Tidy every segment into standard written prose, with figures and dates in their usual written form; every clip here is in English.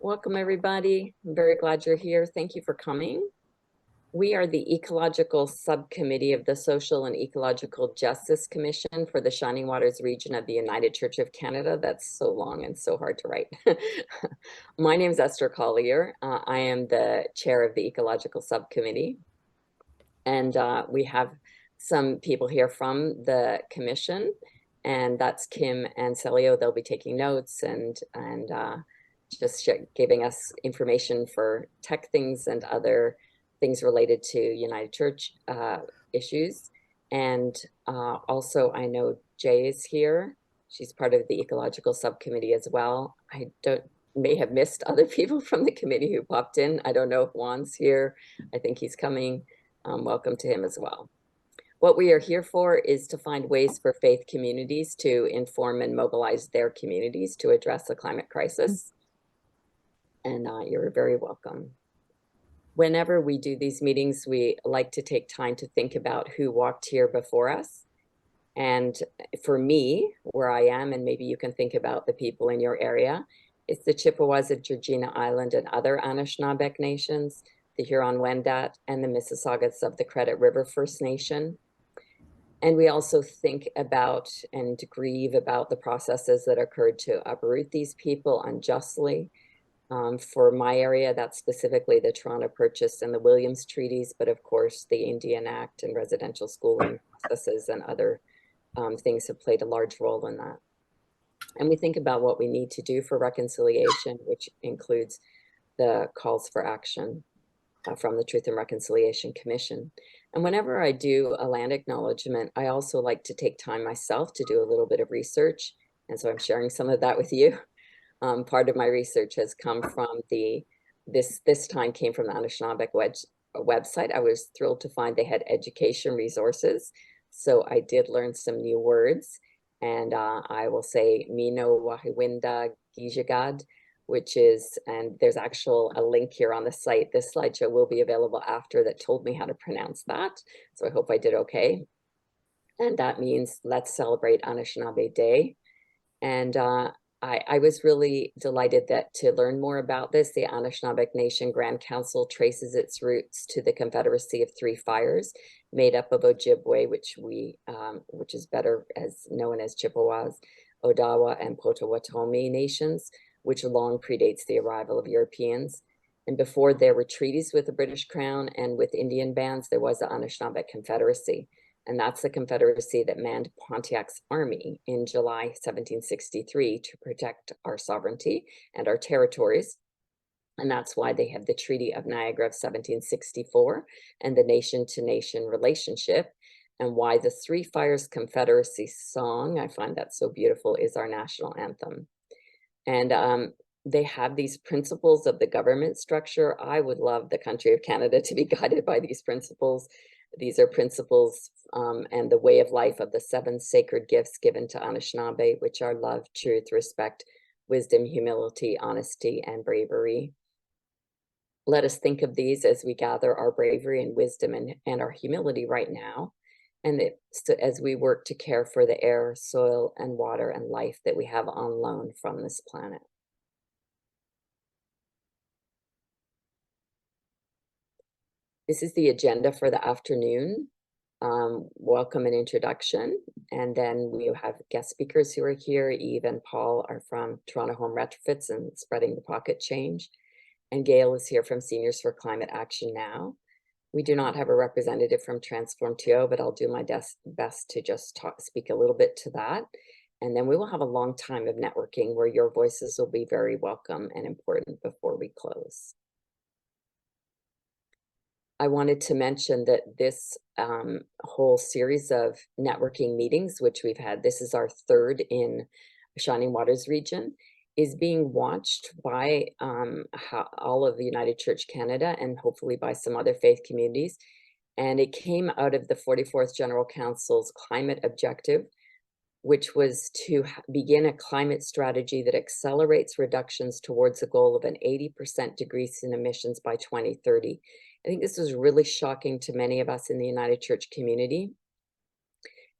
Welcome, everybody. I'm very glad you're here. Thank you for coming. We are the Ecological Subcommittee of the Social and Ecological Justice Commission for the Shining Waters region of the United Church of Canada. That's so long and so hard to write. My name is Esther Collier. I am the chair of the Ecological Subcommittee. And we have some people here from the commission, and that's Kim and Celio. They'll be taking notes and just giving us information for tech things and other things related to United Church issues. And also, I know Jay is here. She's part of the ecological subcommittee as well. I may have missed other people from the committee who popped in. I don't know if Juan's here. I think he's coming. Welcome to him as well. What we are here for is to find ways for faith communities to inform and mobilize their communities to address the climate crisis. And you're very welcome. Whenever we do these meetings, we like to take time to think about who walked here before us. And for me, where I am, and maybe you can think about the people in your area, it's the Chippewas of Georgina Island and other Anishinaabeg nations, the Huron-Wendat, and the Mississaugas of the Credit River First Nation. And we also think about and grieve about the processes that occurred to uproot these people unjustly. For my area, that's specifically the Toronto Purchase and the Williams Treaties, but of course the Indian Act and residential schooling processes and other things have played a large role in that. And we think about what we need to do for reconciliation, which includes the calls for action from the Truth and Reconciliation Commission. And whenever I do a land acknowledgement, I also like to take time myself to do a little bit of research. And so I'm sharing some of that with you. Part of my research has come from this time came from the Anishinaabe website. I was thrilled to find they had education resources. So I did learn some new words. And I will say Mino Wahiwinda Gijagad, which is, and there's actual a link here on the site. This slideshow will be available after that told me how to pronounce that. So I hope I did okay. And that means let's celebrate Anishinaabe Day. And I was really delighted that to learn more about this. The Anishinaabeg Nation Grand Council traces its roots to the Confederacy of Three Fires, made up of Ojibwe, which is better as known as Chippewas, Odawa, and Potawatomi nations, which long predates the arrival of Europeans. And before there were treaties with the British Crown and with Indian bands, there was the Anishinaabe Confederacy. And that's the Confederacy that manned Pontiac's army in July 1763 to protect our sovereignty and our territories. And that's why they have the Treaty of Niagara of 1764 and the nation-to-nation relationship, and why the Three Fires Confederacy song, I find that so beautiful, is our national anthem. And they have these principles of the government structure. I would love the country of Canada to be guided by these principles. These are principles and the way of life of the 7 sacred gifts given to Anishinaabe, which are love, truth, respect, wisdom, humility, honesty, and bravery. Let us think of these as we gather our bravery and wisdom and our humility right now, and as we work to care for the air, soil, and water and life that we have on loan from this planet. This is the agenda for the afternoon. Welcome and introduction. And then we have guest speakers who are here. Eve and Paul are from Toronto Home Retrofits and Spreading the Pocket Change. And Gail is here from Seniors for Climate Action Now. We do not have a representative from Transform TO, but I'll do my best to just speak a little bit to that. And then we will have a long time of networking where your voices will be very welcome and important before we close. I wanted to mention that this whole series of networking meetings, which we've had, this is our 3rd in Shining Waters region, is being watched by all of the United Church Canada and hopefully by some other faith communities. And it came out of the 44th General Council's climate objective, which was to begin a climate strategy that accelerates reductions towards a goal of an 80% decrease in emissions by 2030. I think this was really shocking to many of us in the United Church community.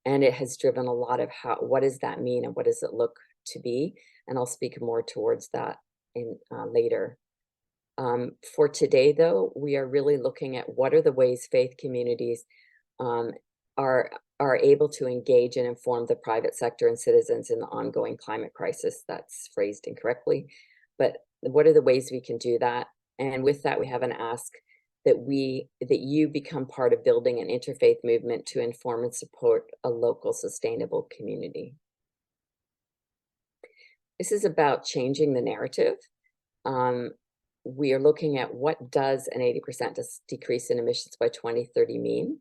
And it has driven a lot of what does that mean and what does it look to be? And I'll speak more towards that later. For today, though, we are really looking at what are the ways faith communities are able to engage and inform the private sector and citizens in the ongoing climate crisis. That's phrased incorrectly, but what are the ways we can do that? And with that, we have an ask that you become part of building an interfaith movement to inform and support a local sustainable community. This is about changing the narrative. We are looking at what does an 80% decrease in emissions by 2030 mean?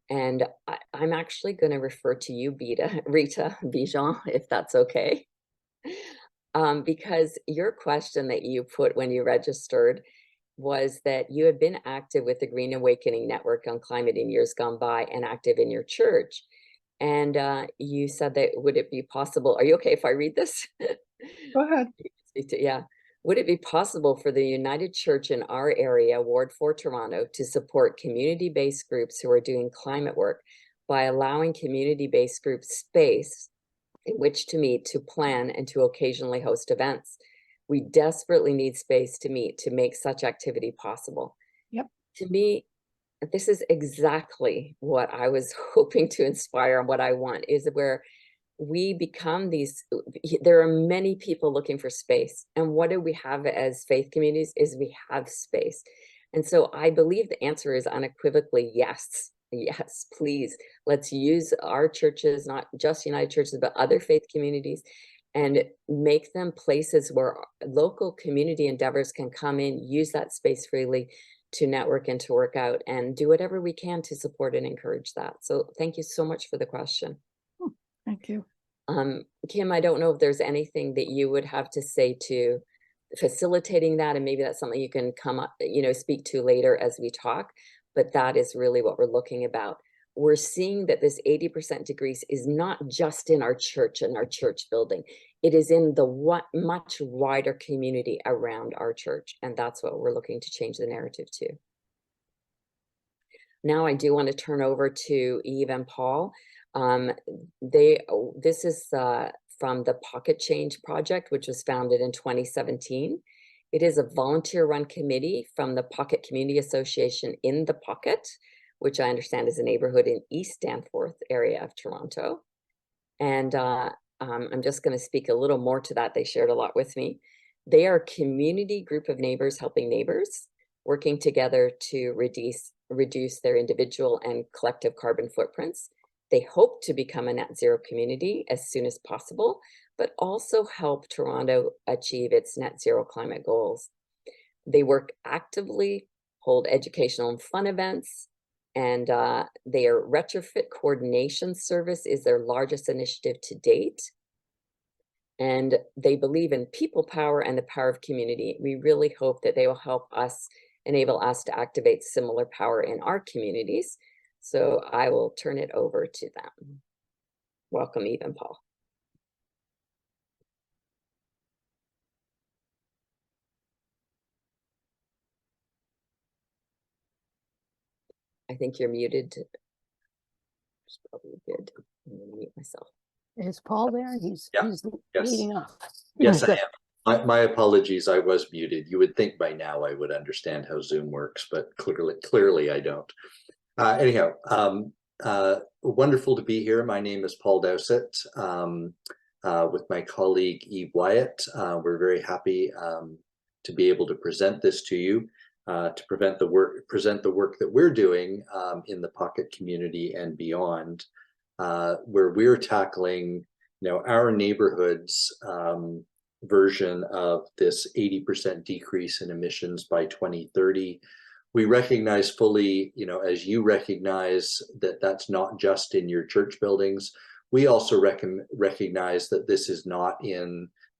And I'm actually going to refer to you, Rita Bijan, if that's okay. Because your question that you put when you registered was that you have been active with the Green Awakening Network on climate in years gone by and active in your church. And you said that, would it be possible, are you okay if I read this? Go ahead. Yeah. Would it be possible for the United Church in our area, Ward 4 Toronto, to support community-based groups who are doing climate work by allowing community-based groups space in which to meet, to plan, and to occasionally host events? We desperately need space to meet to make such activity possible. Yep. To me, this is exactly what I was hoping to inspire, and what I want is where we become these, there are many people looking for space. And what do we have as faith communities is we have space. And so I believe the answer is unequivocally yes. Yes, please. Let's use our churches, not just United Churches, but other faith communities, and make them places where local community endeavors can come in, use that space freely to network and to work out, and do whatever we can to support and encourage that. So thank you so much for the question. Thank you. Kim, I don't know if there's anything that you would have to say to facilitating that, and maybe that's something you can come up, speak to later as we talk, but that is really what we're looking about. We're seeing that this 80% decrease is not just in our church and our church building. It is in the much wider community around our church, and that's what we're looking to change the narrative to. Now I do want to turn over to Eve and Paul. This is from the Pocket Change Project, which was founded in 2017. It is a volunteer-run committee from the Pocket Community Association in the Pocket, which I understand is a neighborhood in East Danforth area of Toronto. And I'm just going to speak a little more to that. They shared a lot with me. They are a community group of neighbors helping neighbors, working together to reduce their individual and collective carbon footprints. They hope to become a net zero community as soon as possible, but also help Toronto achieve its net zero climate goals. They work actively, hold educational and fun events, and their retrofit coordination service is their largest initiative to date. And they believe in people power and the power of community. We really hope that they will help us, enable us to activate similar power in our communities. So I will turn it over to them. Welcome, Eve and Paul. I think you're muted. It's probably good. I'm going to mute myself. Is Paul there? He's leading off. Yes, I am. My apologies. I was muted. You would think by now I would understand how Zoom works, but clearly I don't. Anyhow, wonderful to be here. My name is Paul Dowsett, with my colleague Eve Wyatt. We're very happy to be able to present this to you, to present the work that we're doing in the Pocket community and beyond, where we're tackling, our neighborhood's version of this 80% decrease in emissions by 2030. We recognize fully, as you recognize that that's not just in your church buildings. We also recognize that this is not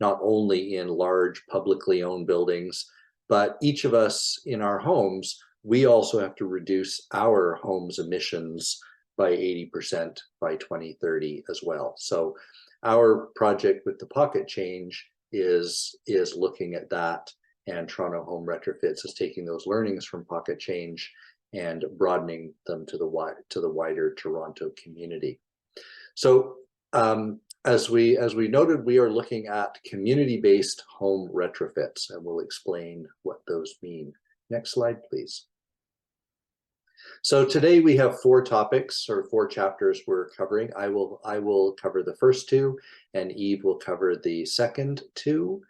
only in large publicly owned buildings, but each of us in our homes, we also have to reduce our home's emissions by 80% by 2030 as well. So our project with the Pocket Change is looking at that, and Toronto Home Retrofits is taking those learnings from Pocket Change and broadening them to the wider Toronto community. So as we noted, we are looking at community-based home retrofits, and we'll explain what those mean. Next slide, please. So today we have 4 topics or 4 chapters we're covering. I will cover the first 2, and Eve will cover the second 2.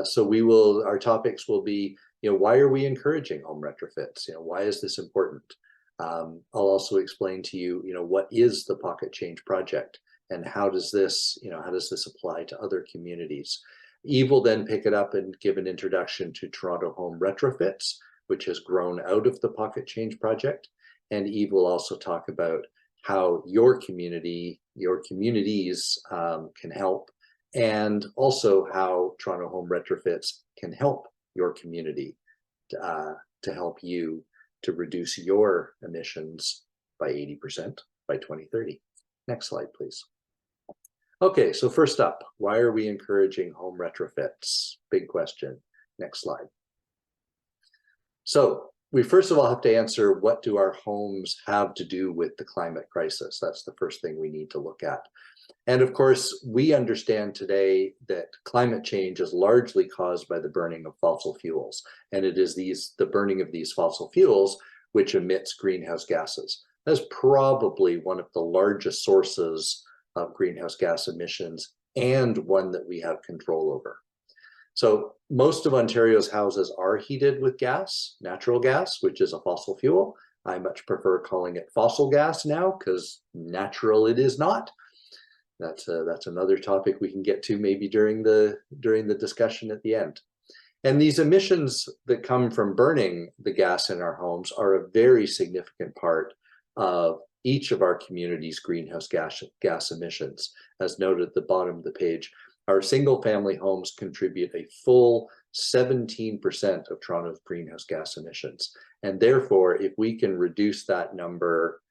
So our topics will be, why are we encouraging home retrofits? Why is this important? I'll also explain to you, what is the Pocket Change Project, and how does this apply to other communities? Eve will then pick it up and give an introduction to Toronto Home Retrofits, which has grown out of the Pocket Change Project. And Eve will also talk about how your communities can help, and also how Toronto Home Retrofits can help your community to help you to reduce your emissions by 80% by 2030. Next slide, please. Okay, so first up, why are we encouraging home retrofits? Big question. Next slide. So we first of all have to answer, what do our homes have to do with the climate crisis? That's the first thing we need to look at. And of course, we understand today that climate change is largely caused by the burning of fossil fuels. And it is the burning of these fossil fuels which emits greenhouse gases. That's probably one of the largest sources of greenhouse gas emissions, and one that we have control over. So most of Ontario's houses are heated with gas, natural gas, which is a fossil fuel. I much prefer calling it fossil gas now, because natural it is not. That's another topic we can get to maybe during the discussion at the end. And these emissions that come from burning the gas in our homes are a very significant part of each of our community's greenhouse gas emissions. As noted at the bottom of the page, our single family homes contribute a full 17% of Toronto's greenhouse gas emissions. And therefore, if we can reduce that number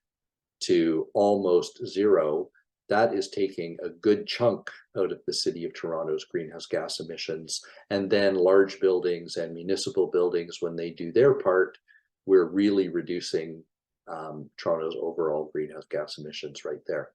to almost 0, that is taking a good chunk out of the City of Toronto's greenhouse gas emissions. And then large buildings and municipal buildings, when they do their part, we're really reducing Toronto's overall greenhouse gas emissions right there.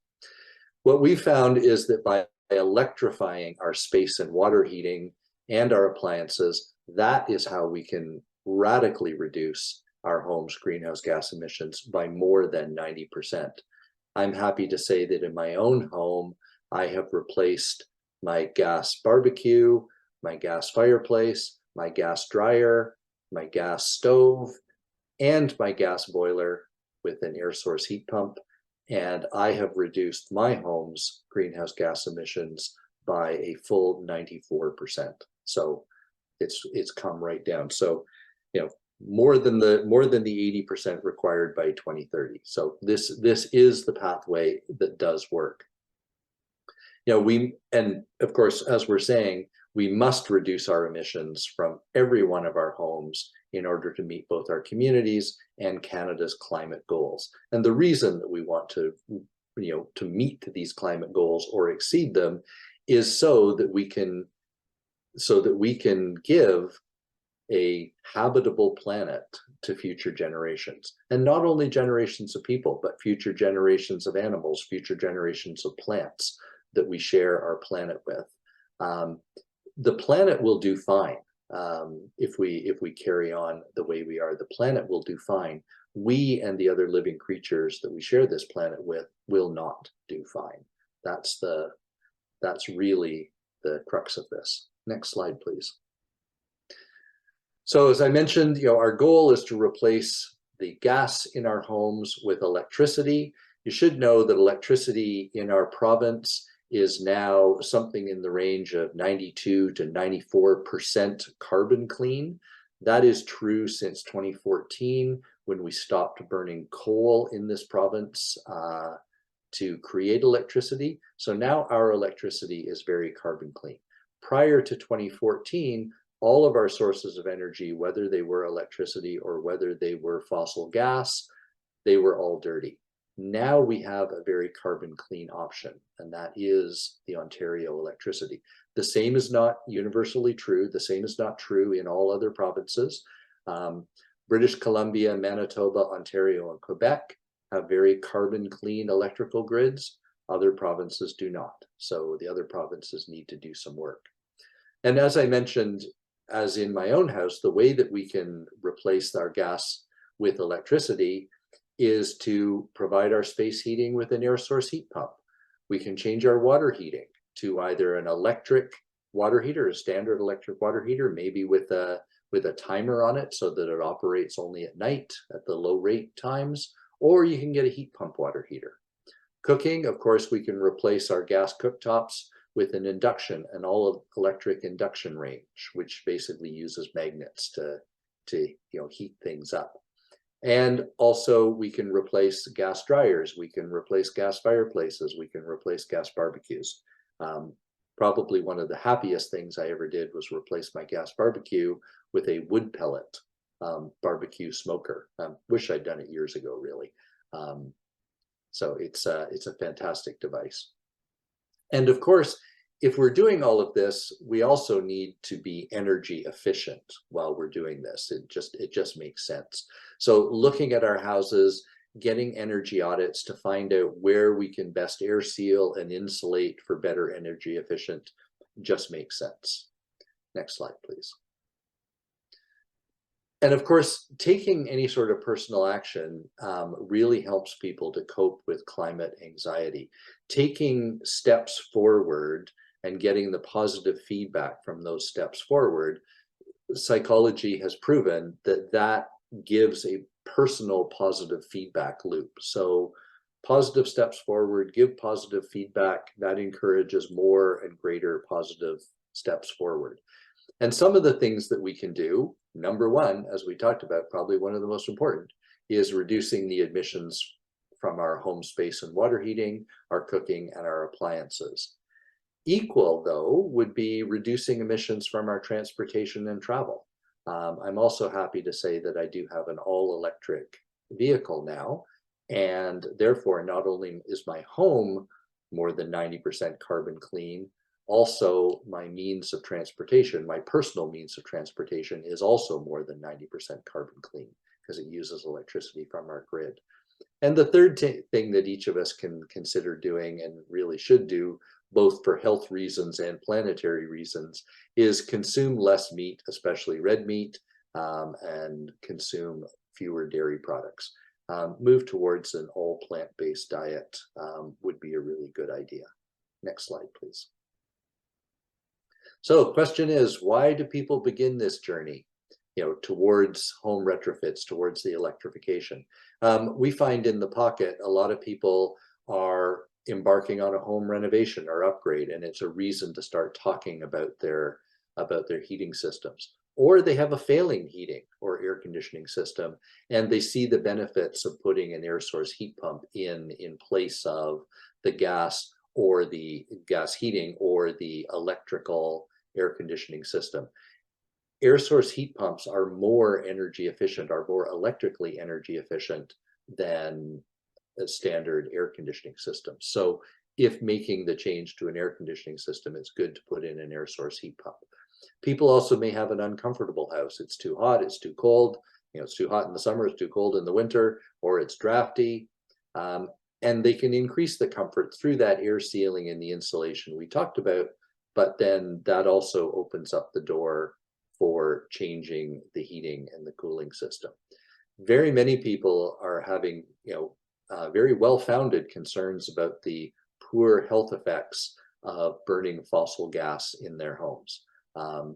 What we found is that by electrifying our space and water heating and our appliances, that is how we can radically reduce our home's greenhouse gas emissions by more than 90%. I'm happy to say that in my own home, I have replaced my gas barbecue, my gas fireplace, my gas dryer, my gas stove, and my gas boiler with an air source heat pump. And I have reduced my home's greenhouse gas emissions by a full 94%. So it's come right down. So, more than the 80% required by 2030. So this is the pathway that does work. And of course, as we're saying, we must reduce our emissions from every one of our homes in order to meet both our communities and Canada's climate goals. And the reason that we want to meet these climate goals or exceed them is so that we can give a habitable planet to future generations. And not only generations of people, but future generations of animals, future generations of plants that we share our planet with. The planet will do fine if we carry on the way we are. The planet will do fine. We and the other living creatures that we share this planet with will not do fine. That's really the crux of this. Next slide, please. So as I mentioned, our goal is to replace the gas in our homes with electricity. You should know that electricity in our province is now something in the range of 92 to 94% carbon clean. That is true since 2014, when we stopped burning coal in this province to create electricity. So now our electricity is very carbon clean. Prior to 2014, all of our sources of energy, whether they were electricity or whether they were fossil gas, they were all dirty. Now we have a very carbon clean option, and that is the Ontario electricity. The same is not universally true. The same is not true in all other provinces. British Columbia, Manitoba, Ontario, and Quebec have very carbon clean electrical grids. Other provinces do not. So the other provinces need to do some work. And as I mentioned, as in my own house, the way that we can replace our gas with electricity is to provide our space heating with an air source heat pump. We can change our water heating to either an electric water heater, a standard electric water heater, maybe with a timer on it so that it operates only at night at the low rate times, or you can get a heat pump water heater. Cooking, of course, we can replace our gas cooktops with an all electric induction range, which basically uses magnets to heat things up. And also we can replace gas dryers, we can replace gas fireplaces, we can replace gas barbecues. Probably one of the happiest things I ever did was replace my gas barbecue with a wood pellet barbecue smoker. Wish I'd done it years ago, really. So it's a fantastic device. And of course, if we're doing all of this, we also need to be energy efficient while we're doing this. It just makes sense. So looking at our houses, getting energy audits to find out where we can best air seal and insulate for better energy efficient just makes sense. Next slide, please. And of course, taking any sort of personal action really helps people to cope with climate anxiety. Taking steps forward and getting the positive feedback from those steps forward, psychology has proven that that gives a personal positive feedback loop. So positive steps forward, give positive feedback, that encourages more and greater positive steps forward. And some of the things that we can do, number one, as we talked about, probably one of the most important, is reducing the emissions from our home space and water heating, our cooking, and our appliances. Equal, though, would be reducing emissions from our transportation and travel. I'm also happy to say that I do have an all-electric vehicle now, and therefore not only is my home more than 90% carbon clean, also my means of transportation, my personal means of transportation, is also more than 90% carbon clean because it uses electricity from our grid. And the third thing that each of us can consider doing, and really should do, both for health reasons and planetary reasons, is consume less meat, especially red meat, and consume fewer dairy products. Move towards an all plant-based diet would be a really good idea. Next slide, please. So question is, why do people begin this journey, towards home retrofits, towards the electrification? We find in the Pocket, a lot of people are embarking on a home renovation or upgrade, and it's a reason to start talking about their heating systems. Or they have a failing heating or air conditioning system, and they see the benefits of putting an air source heat pump in place of the gas or the gas heating or the electrical air conditioning system. Air source heat pumps are more energy efficient, are more electrically energy efficient than a standard air conditioning system. So if making the change to an air conditioning system, it's good to put in an air source heat pump. People also may have an uncomfortable house. It's too hot, it's too cold, it's too hot in the summer, it's too cold in the winter, or it's drafty. And they can increase the comfort through that air sealing and the insulation we talked about, but then that also opens up the door for changing the heating and the cooling system. Very many people are having, very well-founded concerns about the poor health effects of burning fossil gas in their homes.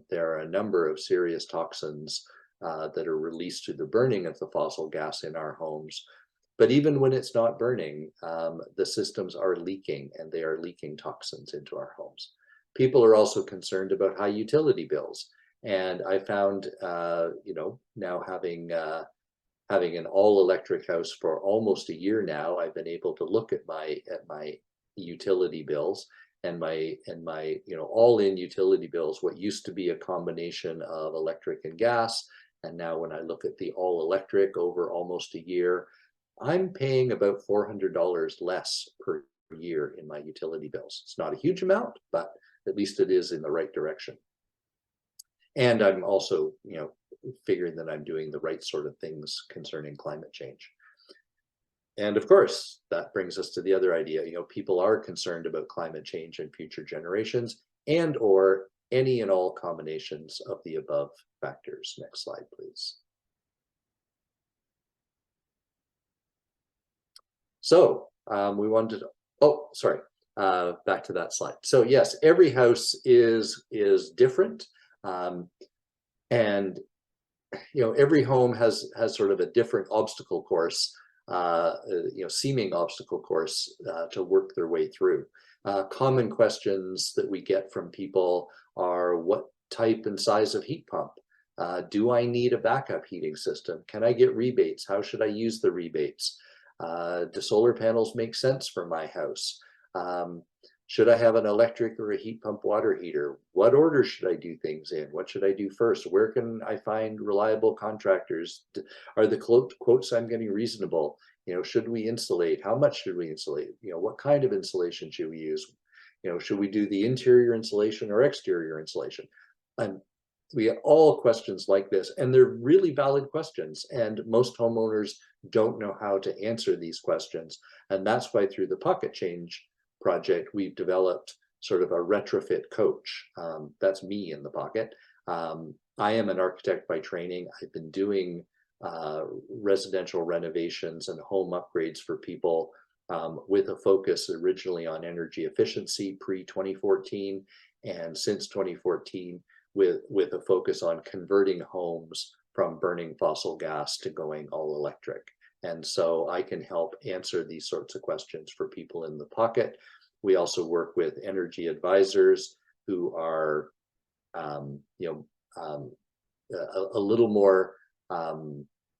There are a number of serious toxins that are released through the burning of the fossil gas in our homes. But even when it's not burning, the systems are leaking, and they are leaking toxins into our homes. People are also concerned about high utility bills. And I found, now having an all-electric house for almost a year now, I've been able to look at my utility bills and my all-in utility bills, what used to be a combination of electric and gas. And now when I look at the all-electric over almost a year, I'm paying about $400 less per year in my utility bills. It's not a huge amount, but at least it is in the right direction. And I'm also, figuring that I'm doing the right sort of things concerning climate change. And of course, that brings us to the other idea. People are concerned about climate change and future generations, and or any and all combinations of the above factors. Next slide, please. So we wanted to, back to that slide. So yes, every house is different. And every home has sort of a different obstacle course, seeming obstacle course to work their way through. Common questions that we get from people are, what type and size of heat pump? Do I need a backup heating system? Can I get rebates? How should I use the rebates? Do solar panels make sense for my house? Should I have an electric or a heat pump water heater? What order should I do things in? What should I do first? Where can I find reliable contractors? Are the quotes I'm getting reasonable? Should we insulate? How much should we insulate? What kind of insulation should we use? Should we do the interior insulation or exterior insulation? And we get all questions like this, and they're really valid questions. And most homeowners don't know how to answer these questions. And that's why through the Pocket Change project, we've developed sort of a retrofit coach. That's me in the pocket. I am an architect by training. I've been doing residential renovations and home upgrades for people with a focus originally on energy efficiency pre-2014, and since 2014 with a focus on converting homes from burning fossil gas to going all electric. And so I can help answer these sorts of questions for people in the pocket. We also work with energy advisors who are, a little more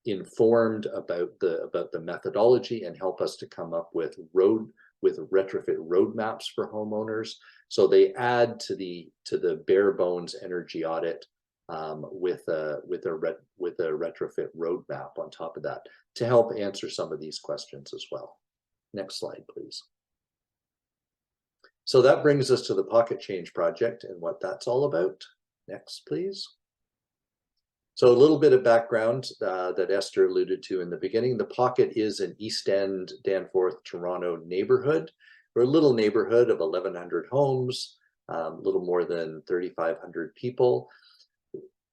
informed about the methodology and help us to come up with retrofit roadmaps for homeowners. So they add to the bare bones energy audit with a retrofit roadmap on top of that to help answer some of these questions as well. Next slide, please. So that brings us to the Pocket Change project and what that's all about. Next, please. So a little bit of background that Esther alluded to in the beginning. The Pocket is an East End, Danforth, Toronto neighborhood. We're a little neighborhood of 1,100 homes, a little more than 3,500 people.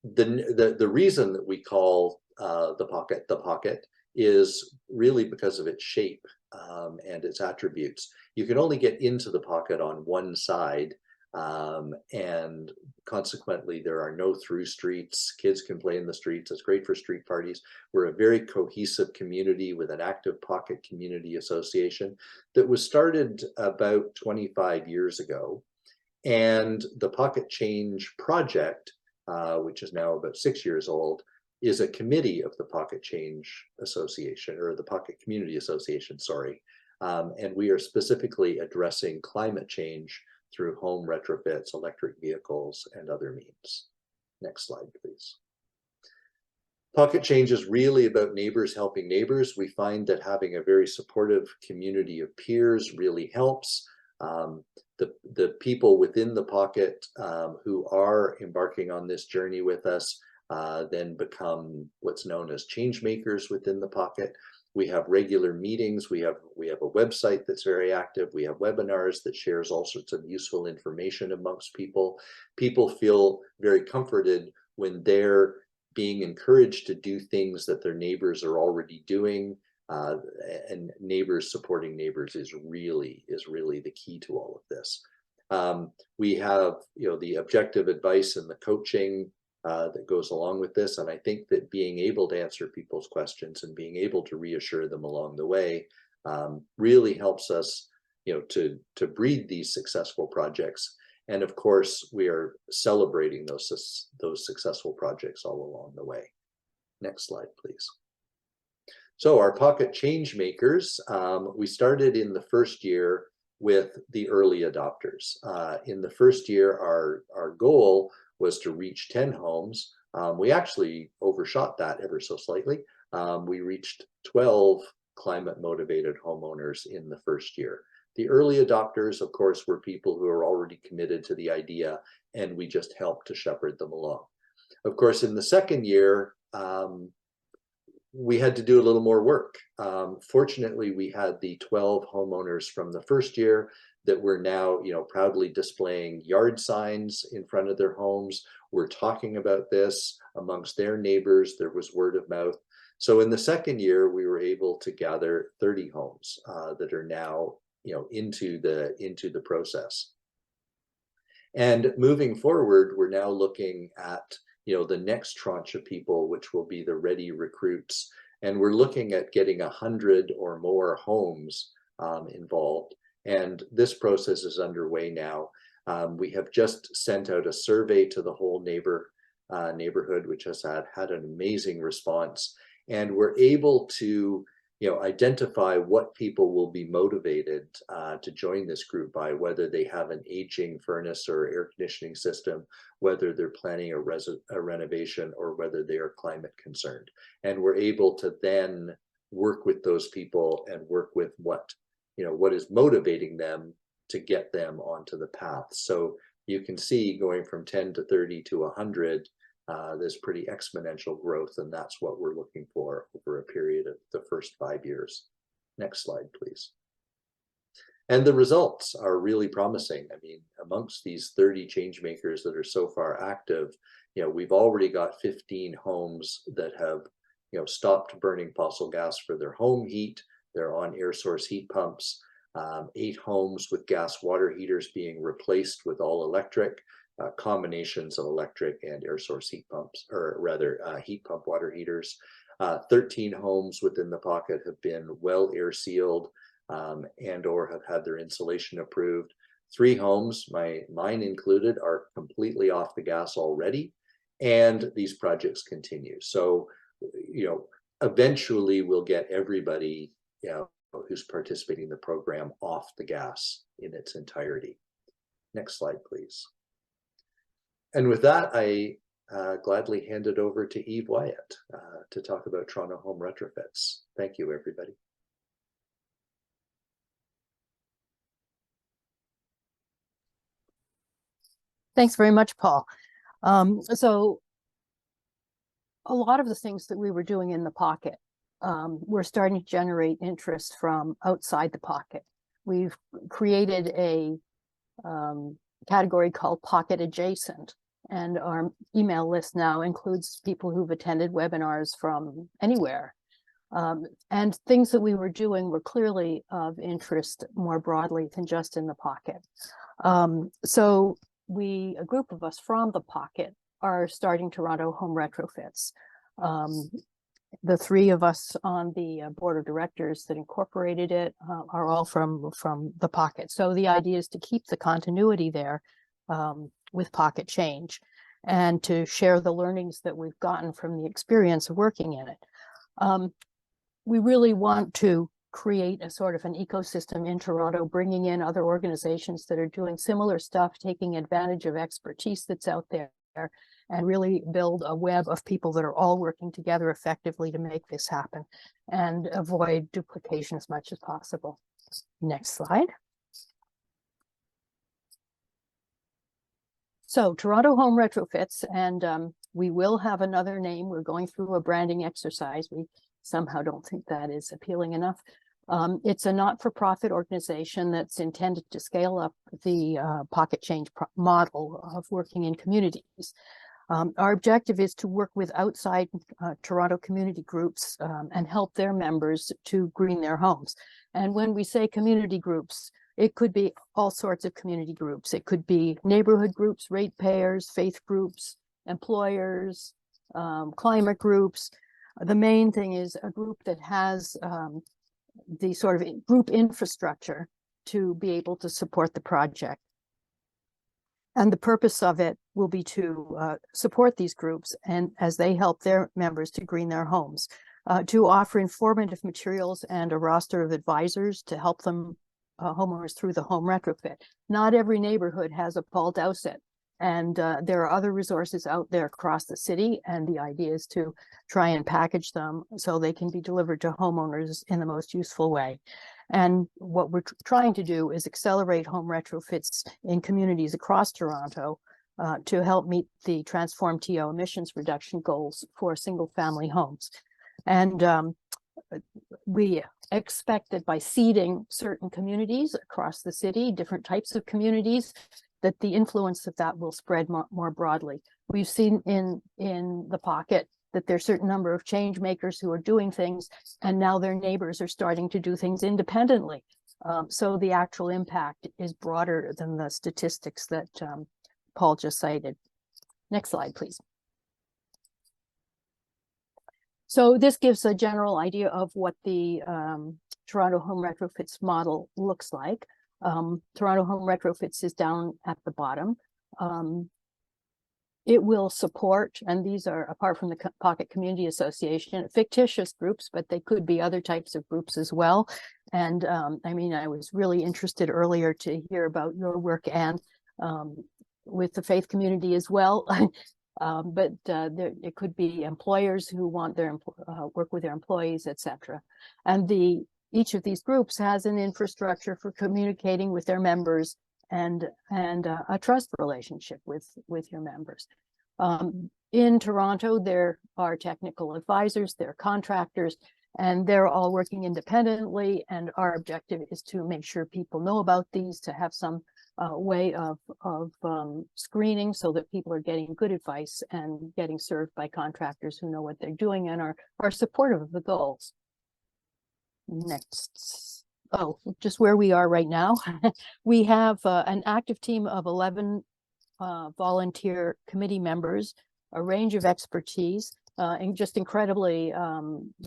The reason that we call the Pocket is really because of its shape and its attributes. You can only get into the Pocket on one side, and consequently there are no through streets. Kids can play in the streets. It's great for street parties. We're a very cohesive community with an active Pocket Community Association that was started about 25 years ago. And the Pocket Change project, which is now about 6 years old, is a committee of the Pocket Change Association, or the Pocket Community Association, sorry. And we are specifically addressing climate change through home retrofits, electric vehicles, and other means. Next slide, please. Pocket Change is really about neighbors helping neighbors. We find that having a very supportive community of peers really helps. The people within the Pocket who are embarking on this journey with us then become what's known as change makers within the Pocket. We have regular meetings. We have a website that's very active. We have webinars that shares all sorts of useful information amongst people. People feel very comforted when they're being encouraged to do things that their neighbors are already doing. And neighbors supporting neighbors is really the key to all of this. We have the objective advice and the coaching that goes along with this, and I think that being able to answer people's questions and being able to reassure them along the way really helps us to breed these successful projects. And of course we are celebrating those successful projects all along the way. Next slide, please. So our Pocket Change Makers, we started in the first year with the early adopters. In the first year, our goal was to reach 10 homes. We actually overshot that ever so slightly. We reached 12 climate motivated homeowners in the first year. The early adopters, of course, were people who are already committed to the idea, and we just helped to shepherd them along. Of course, in the second year, we had to do a little more work. Fortunately, we had the 12 homeowners from the first year that were now, proudly displaying yard signs in front of their homes. We're talking about this amongst their neighbors. There was word of mouth. So in the second year, we were able to gather 30 homes that are now, into the process. And moving forward, we're now looking at the next tranche of people, which will be the ready recruits. And we're looking at getting 100 or more homes involved. And this process is underway now. We have just sent out a survey to the whole neighborhood, which has had an amazing response. And we're able to identify what people will be motivated to join this group by, whether they have an aging furnace or air conditioning system, whether they're planning a renovation, or whether they are climate concerned. And we're able to then work with those people and work with what is motivating them to get them onto the path. So you can see going from 10 to 30 to 100, there's pretty exponential growth, and that's what we're looking for over a period of the first 5 years. Next slide, please. And the results are really promising. I mean, amongst these 30 change makers that are so far active, we've already got 15 homes that have, stopped burning fossil gas for their home heat. They're on air source heat pumps. 8 homes with gas water heaters being replaced with all electric. Combinations of electric and air source heat pumps, or rather heat pump water heaters. 13 homes within the pocket have been well air sealed and or have had their insulation approved. 3 homes, mine included, are completely off the gas already, and these projects continue. So, eventually we'll get everybody who's participating in the program off the gas in its entirety. Next slide, please. And with that, I gladly hand it over to Eve Wyatt to talk about Toronto Home Retrofits. Thank you, everybody. Thanks very much, Paul. So a lot of the things that we were doing in the pocket, we're starting to generate interest from outside the pocket. We've created a category called Pocket Adjacent, and our email list now includes people who've attended webinars from anywhere. And things that we were doing were clearly of interest more broadly than just in the pocket. So a group of us from the pocket are starting Toronto Home Retrofits. The 3 of us on the board of directors that incorporated it are all from the pocket. So the idea is to keep the continuity there with Pocket Change, and to share the learnings that we've gotten from the experience of working in it. We really want to create a sort of an ecosystem in Toronto, bringing in other organizations that are doing similar stuff, taking advantage of expertise that's out there, and really build a web of people that are all working together effectively to make this happen and avoid duplication as much as possible. Next slide. So Toronto Home Retrofits, and we will have another name. We're going through a branding exercise. We somehow don't think that is appealing enough. It's a not-for-profit organization that's intended to scale up the Pocket Change model of working in communities. Our objective is to work with outside Toronto community groups and help their members to green their homes. And when we say community groups, it could be all sorts of community groups. It could be neighborhood groups, ratepayers, faith groups, employers, climate groups. The main thing is a group that has the sort of group infrastructure to be able to support the project. And the purpose of it will be to support these groups, and as they help their members to green their homes, to offer informative materials and a roster of advisors to help them homeowners through the home retrofit. Not every neighborhood has a Paul Dowsett, and there are other resources out there across the city, and the idea is to try and package them so they can be delivered to homeowners in the most useful way. And what we're trying to do is accelerate home retrofits in communities across Toronto to help meet the Transform TO emissions reduction goals for single family homes. And we expect that by seeding certain communities across the city, different types of communities, that the influence of that will spread more broadly. We've seen in the pocket that there's a certain number of change makers who are doing things, and now their neighbors are starting to do things independently. So the actual impact is broader than the statistics that Paul just cited. Next slide, please. So this gives a general idea of what the Toronto Home Retrofits model looks like. Toronto Home Retrofits is down at the bottom. It will support, and these are apart from the Pocket Community Association, fictitious groups, but they could be other types of groups as well. And I mean, I was really interested earlier to hear about your work, Anne, with the faith community as well. But it could be employers who want their work with their employees, etc. And each of these groups has an infrastructure for communicating with their members and a trust relationship with your members. In Toronto, there are technical advisors, there are contractors, and they're all working independently. And our objective is to make sure people know about these, to have some way of screening so that people are getting good advice and getting served by contractors who know what they're doing and are supportive of the goals. Next. Oh, just where we are right now. We have an active team of 11 volunteer committee members, a range of expertise, and just incredibly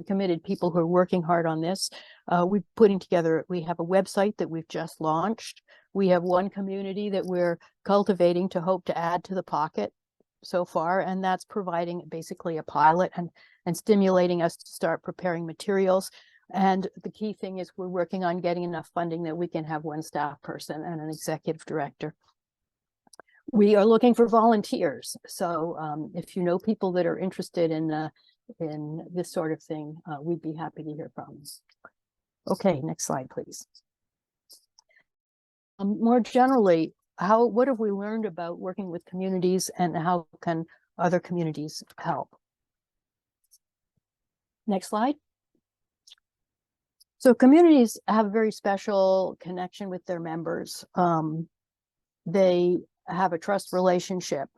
committed people who are working hard on this. We have a website that we've just launched. We have one community that we're cultivating to hope to add to the pocket so far, and that's providing basically a pilot and stimulating us to start preparing materials. And the key thing is we're working on getting enough funding that we can have one staff person and an executive director. We are looking for volunteers. So if you know people that are interested in this sort of thing, we'd be happy to hear from them. Okay, next slide, please. More generally, what have we learned about working with communities, and how can other communities help? Next slide. So communities have a very special connection with their members. They have a trust relationship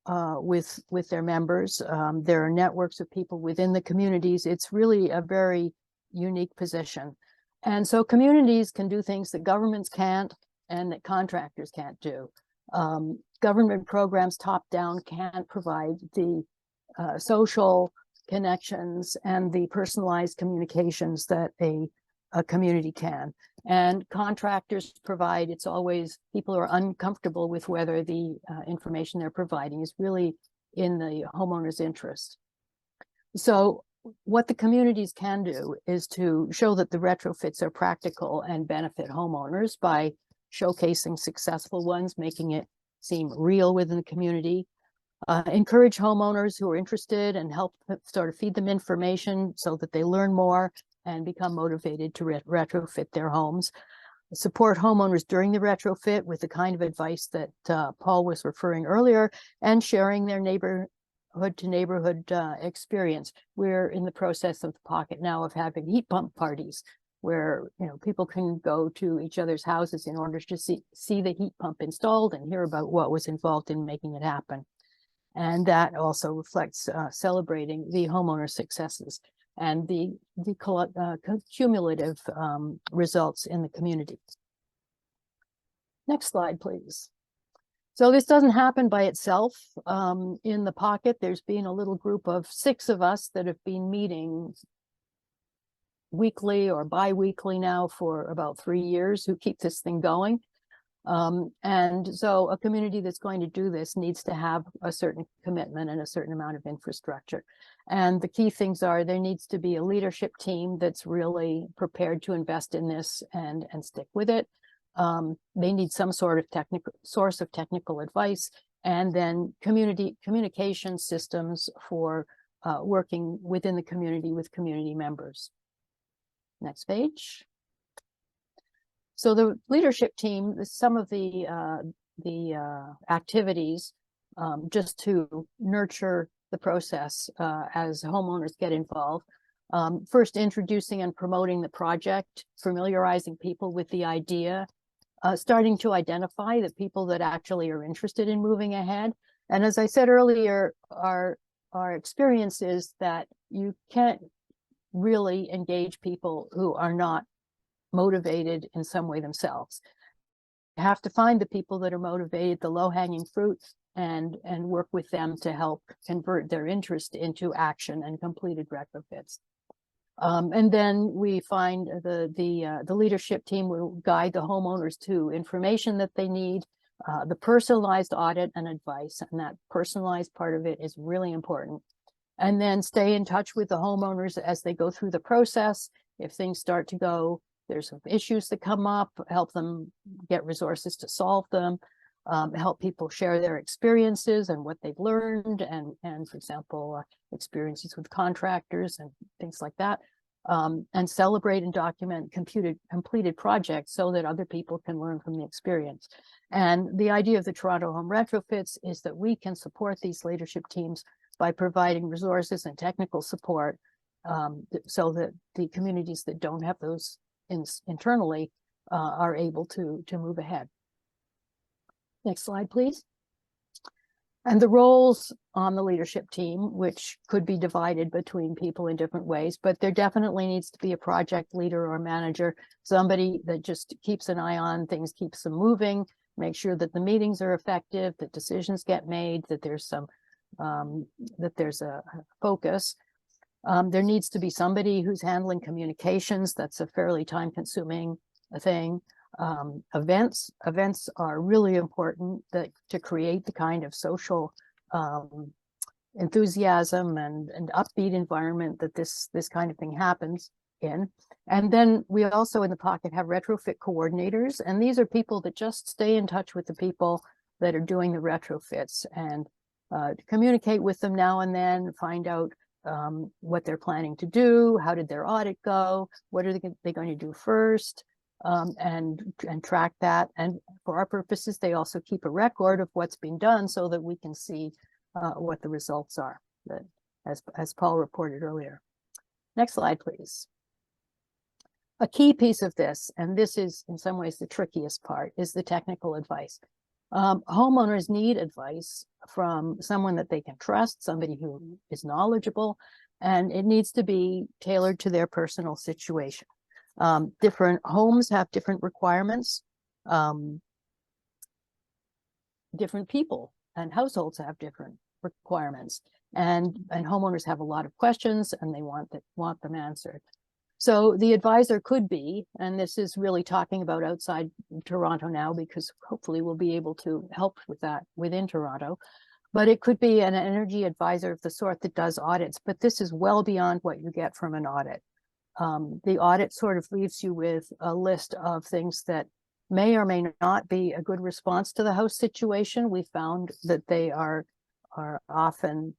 with their members. There are networks of people within the communities. It's really a very unique position. And so communities can do things that governments can't and that contractors can't do. Government programs top down can't provide the social connections and the personalized communications that a community can. And contractors provide, it's always, people are uncomfortable with whether the information they're providing is really in the homeowner's interest. So what the communities can do is to show that the retrofits are practical and benefit homeowners by showcasing successful ones, making it seem real within the community. Encourage homeowners who are interested and help sort of feed them information so that they learn more and become motivated to retrofit their homes. Support homeowners during the retrofit with the kind of advice that Paul was referring earlier, and sharing their neighborhood to neighborhood experience. We're in the process of the pocket now of having heat pump parties where people can go to each other's houses in order to see the heat pump installed and hear about what was involved in making it happen. And that also reflects celebrating the homeowner successes and the cumulative results in the community. Next slide, please. So this doesn't happen by itself. In the pocket, there's been a little group of 6 of us that have been meeting weekly or bi-weekly now for about 3 years, who keep this thing going. And so a community that's going to do this needs to have a certain commitment and a certain amount of infrastructure. And the key things are there needs to be a leadership team that's really prepared to invest in this and stick with it. They need some sort of source of technical advice, and then communication systems for working within the community with community members. Next page. So the leadership team, some of the activities just to nurture the process as homeowners get involved. First, introducing and promoting the project, familiarizing people with the idea, starting to identify the people that actually are interested in moving ahead. And as I said earlier, our experience is that you can't really engage people who are not motivated in some way themselves. You have to find the people that are motivated, the low-hanging fruit, and work with them to help convert their interest into action and completed retrofits. And then we find the leadership team will guide the homeowners to information that they need, the personalized audit and advice, and that personalized part of it is really important. And then stay in touch with the homeowners as they go through the process. If things start to go, there's some issues that come up, help them get resources to solve them, help people share their experiences and what they've learned, and for example, experiences with contractors and things like that, and celebrate and document completed projects so that other people can learn from the experience. And the idea of the Toronto Home Retrofits is that we can support these leadership teams by providing resources and technical support, so that the communities that don't have those internally are able to move ahead. Next slide, please. And the roles on the leadership team, which could be divided between people in different ways, but there definitely needs to be a project leader or manager, somebody that just keeps an eye on things, keeps them moving, make sure that the meetings are effective, that decisions get made, that there's some that there's a focus. There needs to be somebody who's handling communications. That's a fairly time-consuming thing. Events are really important to create the kind of social enthusiasm and upbeat environment that this kind of thing happens in. And then we also in the pocket have retrofit coordinators, and these are people that just stay in touch with the people that are doing the retrofits and communicate with them now and then, find out what they're planning to do, how did their audit go, what are they going to do first, and track that. And for our purposes, they also keep a record of what's been done so that we can see what the results are, that, as Paul reported earlier. Next slide, please. A key piece of this, and this is in some ways the trickiest part, is the technical advice. Homeowners need advice from someone that they can trust, somebody who is knowledgeable, and it needs to be tailored to their personal situation. Different homes have different requirements. Different people and households have different requirements, and homeowners have a lot of questions and they want them answered. So the advisor could be, and this is really talking about outside Toronto now, because hopefully we'll be able to help with that within Toronto, but it could be an energy advisor of the sort that does audits, but this is well beyond what you get from an audit. The audit sort of leaves you with a list of things that may or may not be a good response to the house situation. We found that they are often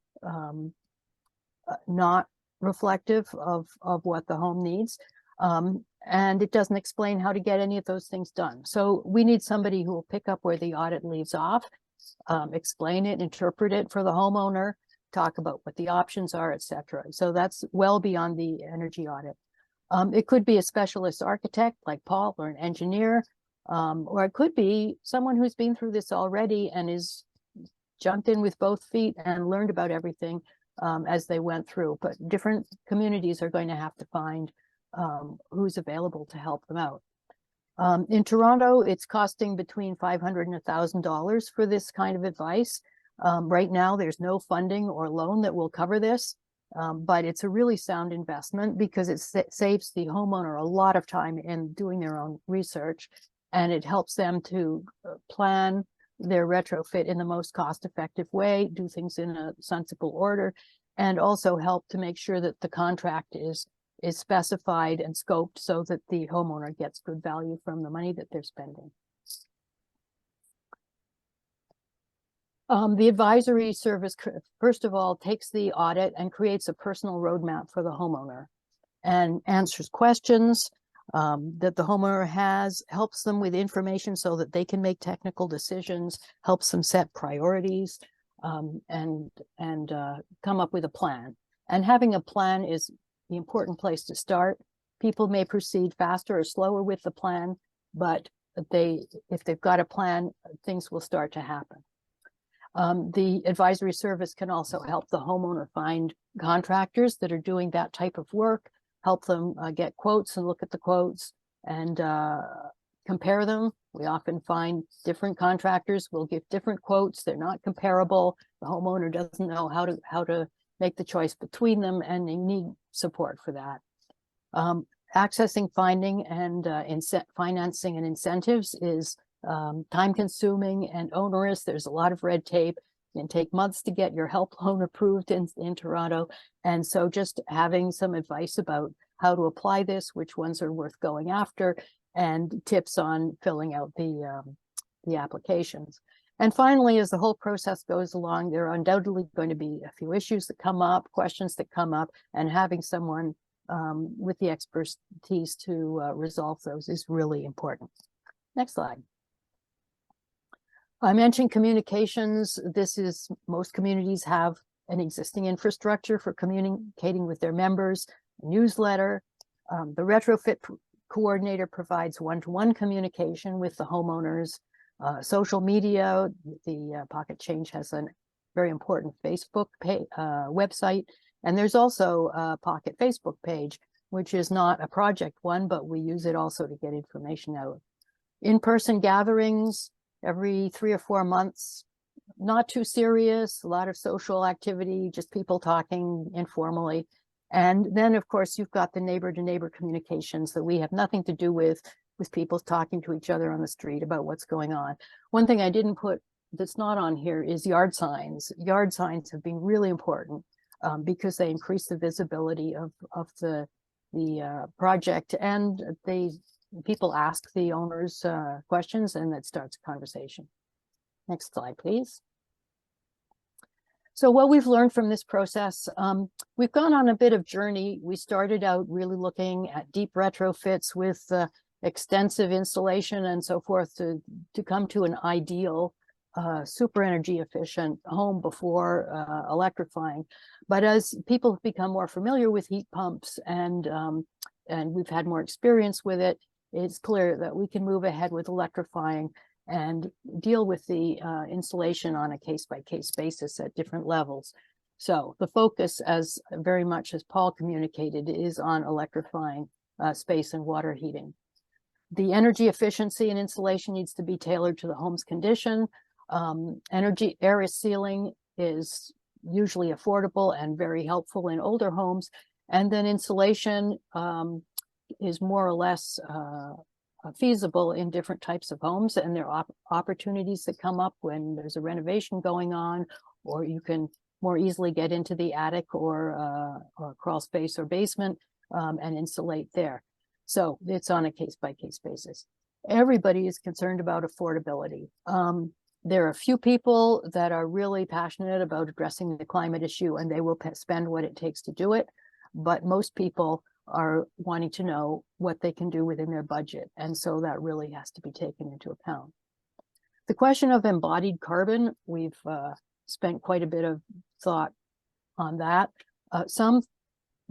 not reflective of what the home needs, and it doesn't explain how to get any of those things done. So we need somebody who will pick up where the audit leaves off, explain it, interpret it for the homeowner, talk about what the options are, etc. So that's well beyond the energy audit. It could be a specialist architect like Paul, or an engineer, or it could be someone who's been through this already and is jumped in with both feet and learned about everything as they went through. But different communities are going to have to find who's available to help them out. In Toronto, it's costing between $500 and $1,000 for this kind of advice. Right now, there's no funding or loan that will cover this, but it's a really sound investment because it saves the homeowner a lot of time in doing their own research, and it helps them to plan their retrofit in the most cost-effective way, do things in a sensible order, and also help to make sure that the contract is specified and scoped so that the homeowner gets good value from the money that they're spending. The advisory service, first of all, takes the audit and creates a personal roadmap for the homeowner and answers questions that the homeowner has, helps them with information so that they can make technical decisions, helps them set priorities, and come up with a plan. And having a plan is the important place to start. People may proceed faster or slower with the plan, but if they've got a plan, things will start to happen. The advisory service can also help the homeowner find contractors that are doing that type of work, help them get quotes and look at the quotes and compare them. We often find different contractors will give different quotes. They're not comparable. The homeowner doesn't know how to make the choice between them, and they need support for that. Accessing, finding, and financing and incentives is time consuming and onerous. There's a lot of red tape. It can take months to get your help loan approved in Toronto. And so just having some advice about how to apply this, which ones are worth going after, and tips on filling out the applications. And finally, as the whole process goes along, there are undoubtedly going to be a few issues that come up, questions that come up, and having someone with the expertise to resolve those is really important. Next slide. I mentioned communications. Most communities have an existing infrastructure for communicating with their members, a newsletter. The retrofit coordinator provides one-to-one communication with the homeowners. Social media, the Pocket Change has a very important Facebook website, and there's also a Pocket Facebook page, which is not a project one, but we use it also to get information out. In-person gatherings every 3 or 4 months, not too serious, a lot of social activity, just people talking informally. And then, of course, you've got the neighbor-to-neighbor communications that we have nothing to do with people talking to each other on the street about what's going on. One thing I didn't put that's not on here is yard signs. Yard signs have been really important because they increase the visibility of the project, and people ask the owners questions, and that starts a conversation. Next slide, please. So what we've learned from this process, we've gone on a bit of journey. We started out really looking at deep retrofits with extensive installation and so forth to come to an ideal super energy efficient home before electrifying. But as people have become more familiar with heat pumps and we've had more experience with it, it's clear that we can move ahead with electrifying and deal with the installation on a case-by-case basis at different levels. So the focus, as very much as Paul communicated, is on electrifying space and water heating. The energy efficiency and installation needs to be tailored to the home's condition. Energy area sealing is usually affordable and very helpful in older homes. And then insulation is more or less feasible in different types of homes, and there are opportunities that come up when there's a renovation going on, or you can more easily get into the attic or crawl space or basement and insulate there. So it's on a case-by-case basis. Everybody is concerned about affordability. There are a few people that are really passionate about addressing the climate issue, and they will spend what it takes to do it. But most people are wanting to know what they can do within their budget. And so that really has to be taken into account. The question of embodied carbon, we've spent quite a bit of thought on that. Some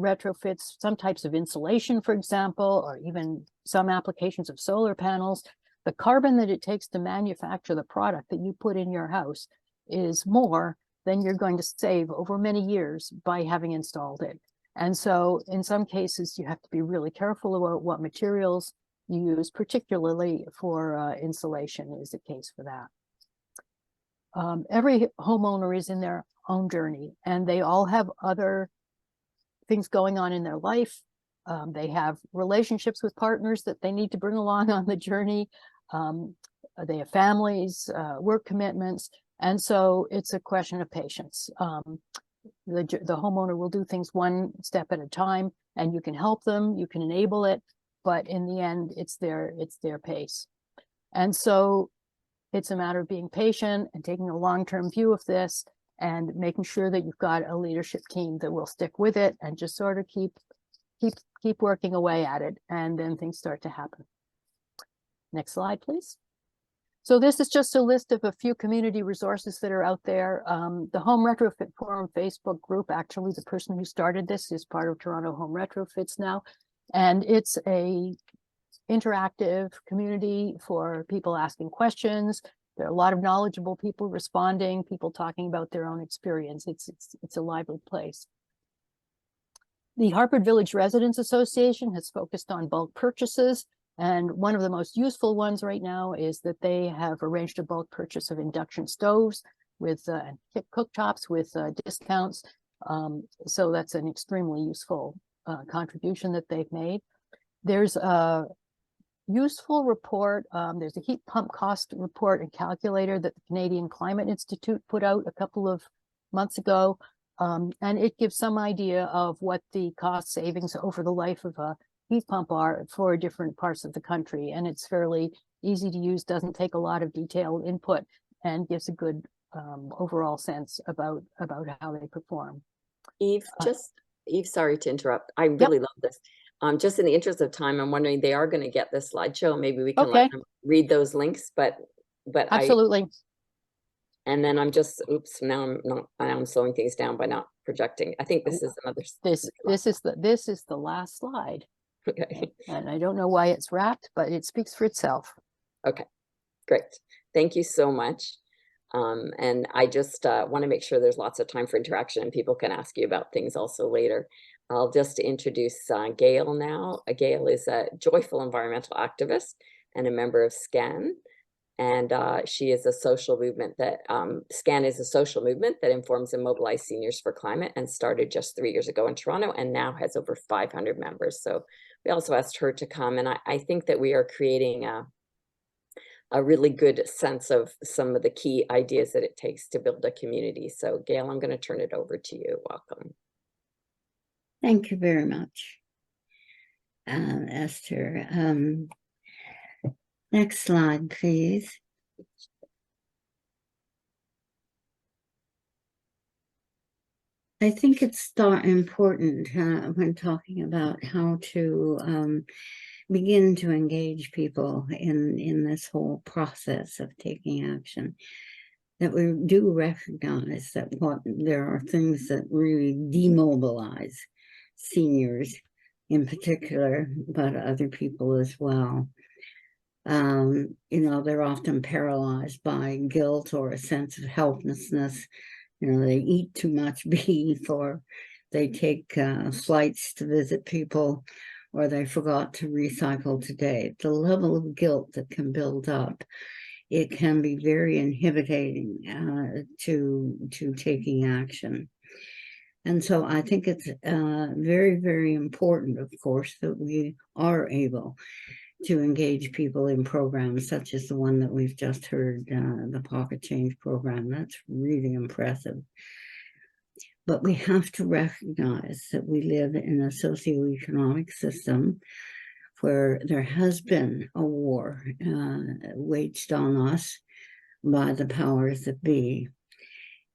retrofits, some types of insulation, for example, or even some applications of solar panels, the carbon that it takes to manufacture the product that you put in your house is more than you're going to save over many years by having installed it. And so in some cases, you have to be really careful about what materials you use, particularly for insulation is the case for that. Every homeowner is in their own journey, and they all have other things going on in their life. They have relationships with partners that they need to bring along on the journey. They have families, work commitments, and so it's a question of patience. The homeowner will do things one step at a time, and you can help them, you can enable it, but in the end, it's their pace. And so it's a matter of being patient and taking a long-term view of this and making sure that you've got a leadership team that will stick with it and just sort of keep working away at it, and then things start to happen. Next slide, please. So this is just a list of a few community resources that are out there. The Home Retrofit Forum Facebook group, actually the person who started this is part of Toronto Home Retrofits now. And it's a interactive community for people asking questions. There are a lot of knowledgeable people responding, people talking about their own experience. It's a lively place. The Hartford Village Residents Association has focused on bulk purchases. And one of the most useful ones right now is that they have arranged a bulk purchase of induction stoves with cooktops with discounts. So that's an extremely useful contribution that they've made. There's a useful report. There's a heat pump cost report and calculator that the Canadian Climate Institute put out a couple of months ago. And it gives some idea of what the cost savings over the life of a heat pump are for different parts of the country. And it's fairly easy to use, doesn't take a lot of detailed input, and gives a good overall sense about how they perform. Eve, sorry to interrupt. I really love this. Just in the interest of time, I'm wondering, they are going to get this slideshow. Maybe we can let them read those links, but absolutely. And then I'm just, oops, now I'm slowing things down by not projecting. I think this is another. This is the last slide. Okay. And I don't know why it's wrapped, but it speaks for itself. Okay, great. Thank you so much. And I just want to make sure there's lots of time for interaction and people can ask you about things also later. I'll just introduce Gail now. Gail is a joyful environmental activist and a member of SCAN. And she is a social movement that, SCAN is a social movement that informs and mobilizes seniors for climate, and started just 3 years ago in Toronto and now has over 500 members. So we also asked her to come, and I think that we are creating a really good sense of some of the key ideas that it takes to build a community. So Gail, I'm going to turn it over to you. Welcome. Thank you very much, Esther. Next slide, please. I think it's important when talking about how to begin to engage people in this whole process of taking action, that we do recognize that there are things that really demobilize seniors in particular, but other people as well. You know, they're often paralyzed by guilt or a sense of helplessness. You know, they eat too much beef, or they take flights to visit people, or they forgot to recycle today. The level of guilt that can build up, it can be very inhibiting to taking action. And so I think it's very, very important, of course, that we are able to engage people in programs such as the one that we've just heard, the Pocket Change program. That's really impressive. But we have to recognize that we live in a socioeconomic system where there has been a war waged on us by the powers that be,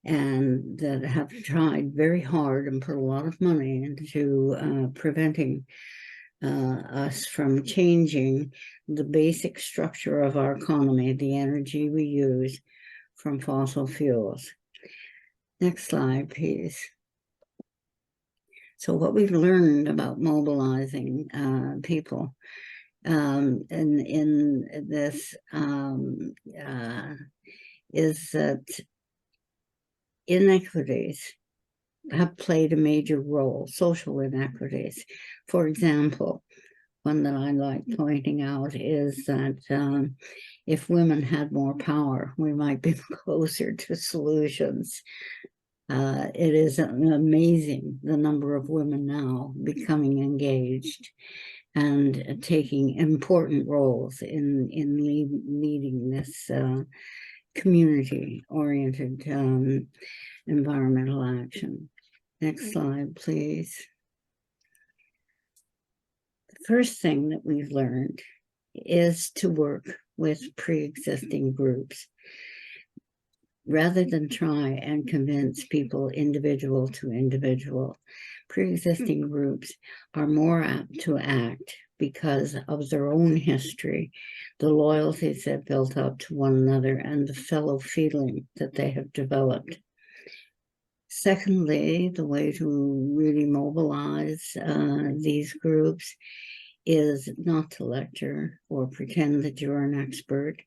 and that have tried very hard and put a lot of money into preventing us from changing the basic structure of our economy, the energy we use from fossil fuels. Next slide, please. So what we've learned about mobilizing people in this is that inequities have played a major role, social inequities. For example, one that I like pointing out is that if women had more power, we might be closer to solutions. It is amazing the number of women now becoming engaged and taking important roles in leading this community-oriented environmental action. Next slide, please. The first thing that we've learned is to work with pre-existing groups rather than try and convince people individual to individual. Pre-existing groups are more apt to act because of their own history, the loyalties they've built up to one another, and the fellow feeling that they have developed. Secondly, the way to really mobilize these groups is not to lecture or pretend that you're an expert,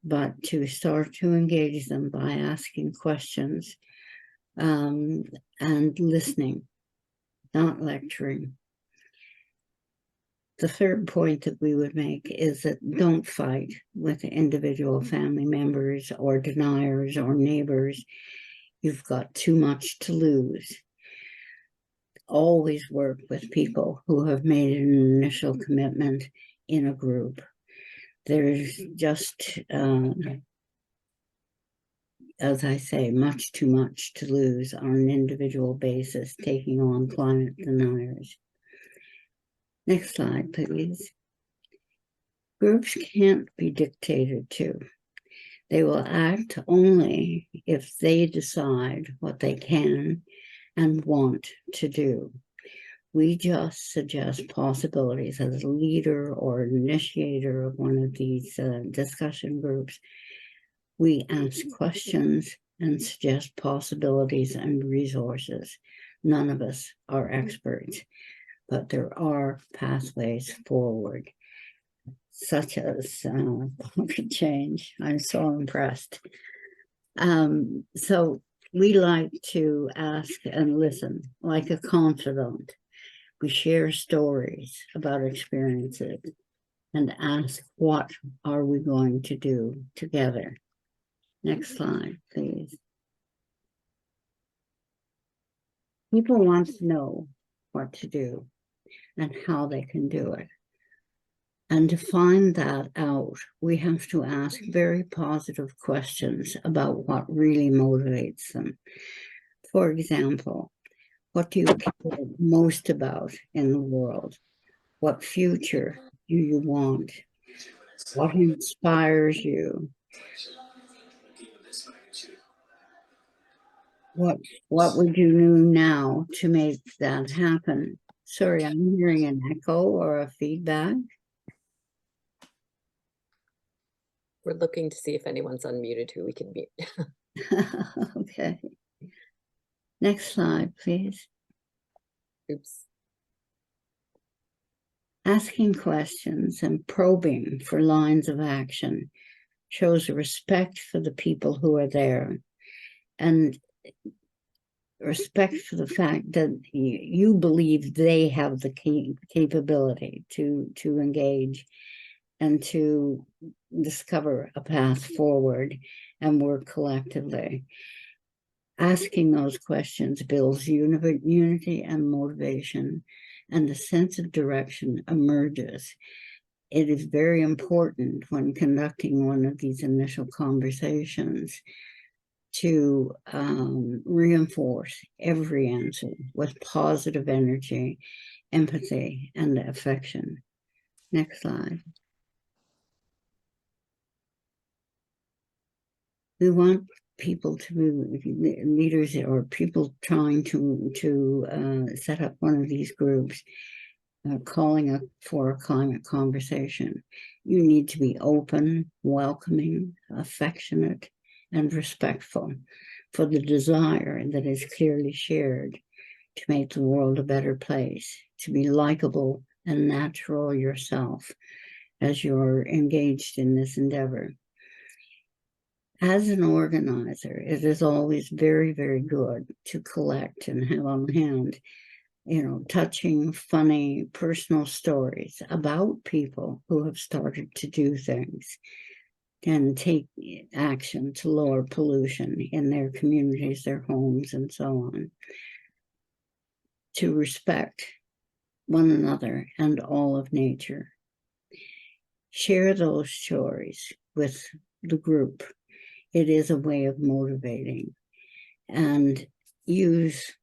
but to start to engage them by asking questions and listening, not lecturing. The third point that we would make is that don't fight with individual family members or deniers or neighbors. You've got too much to lose. Always work with people who have made an initial commitment in a group. There's just, as I say, much too much to lose on an individual basis taking on climate deniers. Next slide, please. Groups can't be dictated to. They will act only if they decide what they can and want to do. We just suggest possibilities. As a leader or initiator of one of these discussion groups, we ask questions and suggest possibilities and resources. None of us are experts, but there are pathways forward, such as pocket change. I'm so impressed. So we like to ask and listen like a confidant. We share stories about experiences and ask, what are we going to do together? Next slide, please. People want to know what to do and how they can do it. And to find that out, we have to ask very positive questions about what really motivates them. For example, what do you care most about in the world? What future do you want? What inspires you? What would you do now to make that happen? Sorry, I'm hearing an echo or a feedback. We're looking to see if anyone's unmuted who we can mute. Okay. Next slide, please. Oops. Asking questions and probing for lines of action shows respect for the people who are there and respect for the fact that you believe they have the capability to engage and to discover a path forward and work collectively. Asking those questions builds unity and motivation, and a sense of direction emerges. It is very important when conducting one of these initial conversations to reinforce every answer with positive energy, empathy, and affection. Next slide. We want people to be leaders or people trying to set up one of these groups, calling for a climate conversation. You need to be open, welcoming, affectionate, and respectful for the desire that is clearly shared to make the world a better place, to be likable and natural yourself as you're engaged in this endeavor. As an organizer, it is always very, very good to collect and have on hand, touching, funny, personal stories about people who have started to do things and take action to lower pollution in their communities, their homes, and so on. To respect one another and all of nature. Share those stories with the group. It is a way of motivating, and use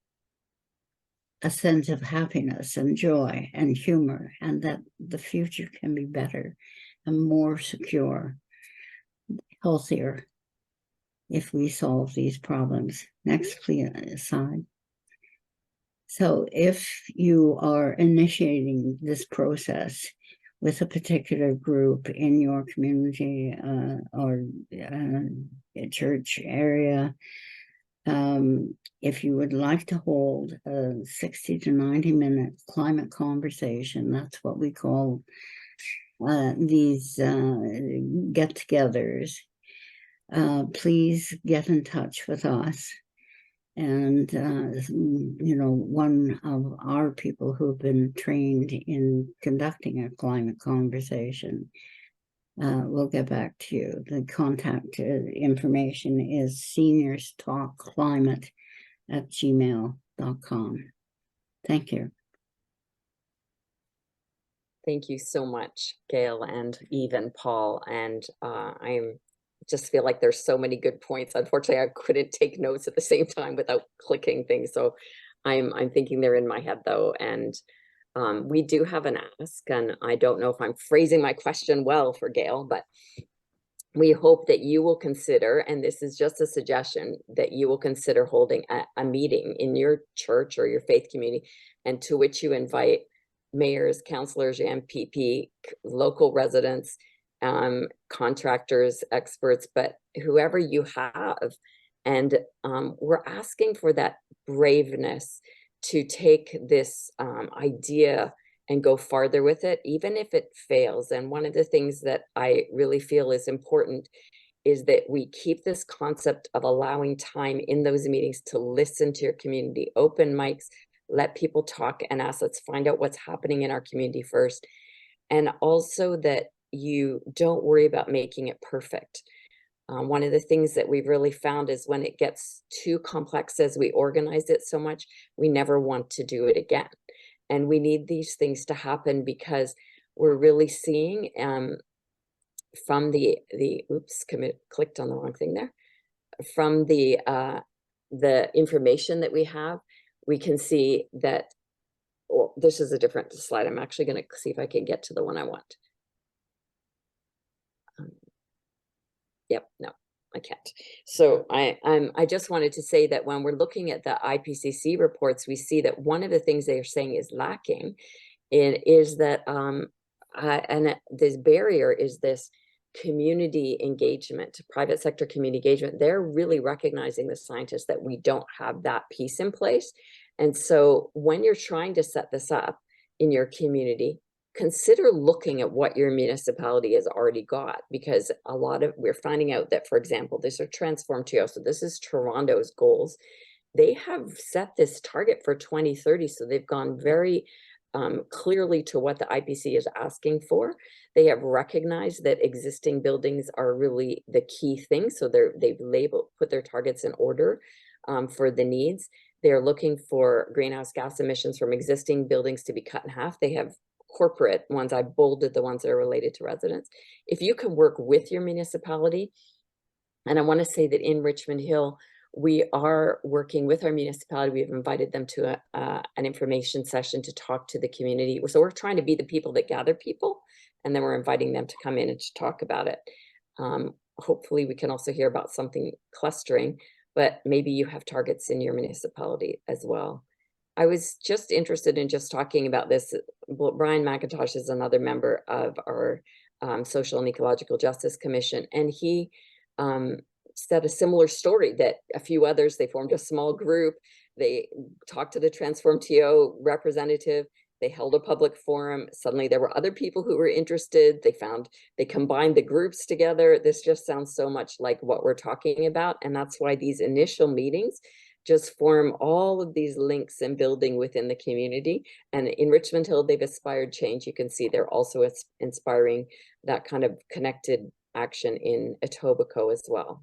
a sense of happiness and joy and humor, and that the future can be better and more secure, healthier if we solve these problems. Next, please, slide. So if you are initiating this process with a particular group in your community or a church area, if you would like to hold a 60 to 90-minute climate conversation, that's what we call these get-togethers, please get in touch with us. And, one of our people who've been trained in conducting a climate conversation will get back to you. The contact information is seniorstalkclimate@gmail.com. Thank you. Thank you so much, Gail and even Paul. And I'm just feel like there's so many good points. Unfortunately, I couldn't take notes at the same time without clicking things. So I'm thinking they're in my head though. And we do have an ask, and I don't know if I'm phrasing my question well for Gail, but we hope that you will consider, and this is just a suggestion, that you will consider holding a meeting in your church or your faith community, and to which you invite mayors, councilors, MPP, local residents, contractors, experts, but whoever you have. And we're asking for that braveness to take this idea and go farther with it, even if it fails. And one of the things that I really feel is important is that we keep this concept of allowing time in those meetings to listen to your community, open mics, let people talk and ask, let's find out what's happening in our community first. And also that you don't worry about making it perfect. One of the things that we've really found is when it gets too complex as we organize it so much, we never want to do it again. And we need these things to happen because we're really seeing from the clicked on the wrong thing there. From the information that we have, we can see that, well, this is a different slide. I'm actually going to see if I can get to the one I want. Yep, no, I can't. So I just wanted to say that when we're looking at the IPCC reports, we see that one of the things they are saying is lacking is that, and this barrier is this community engagement, private sector community engagement. They're really recognizing, the scientists, that we don't have that piece in place. And so when you're trying to set this up in your community, consider looking at what your municipality has already got, because we're finding out that, for example, this is Transform TO. So this is Toronto's goals. They have set this target for 2030. So they've gone very clearly to what the IPC is asking for. They have recognized that existing buildings are really the key thing. So they've put their targets in order for the needs. They're looking for greenhouse gas emissions from existing buildings to be cut in half. They have corporate ones. I bolded the ones that are related to residents. If you can work with your municipality, and I want to say that in Richmond Hill, we are working with our municipality. We've invited them to an information session to talk to the community. So we're trying to be the people that gather people, and then we're inviting them to come in and to talk about it. Hopefully we can also hear about something clustering, but maybe you have targets in your municipality as well. I was just interested in just talking about this. Brian McIntosh is another member of our Social and Ecological Justice Commission, and he said a similar story, that a few others, they formed a small group, they talked to the Transform TO representative, they held a public forum, suddenly there were other people who were interested, they combined the groups together. This just sounds so much like what we're talking about, and that's why these initial meetings just form all of these links and building within the community. And in Richmond Hill, they've inspired change. You can see they're also inspiring that kind of connected action in Etobicoke as well.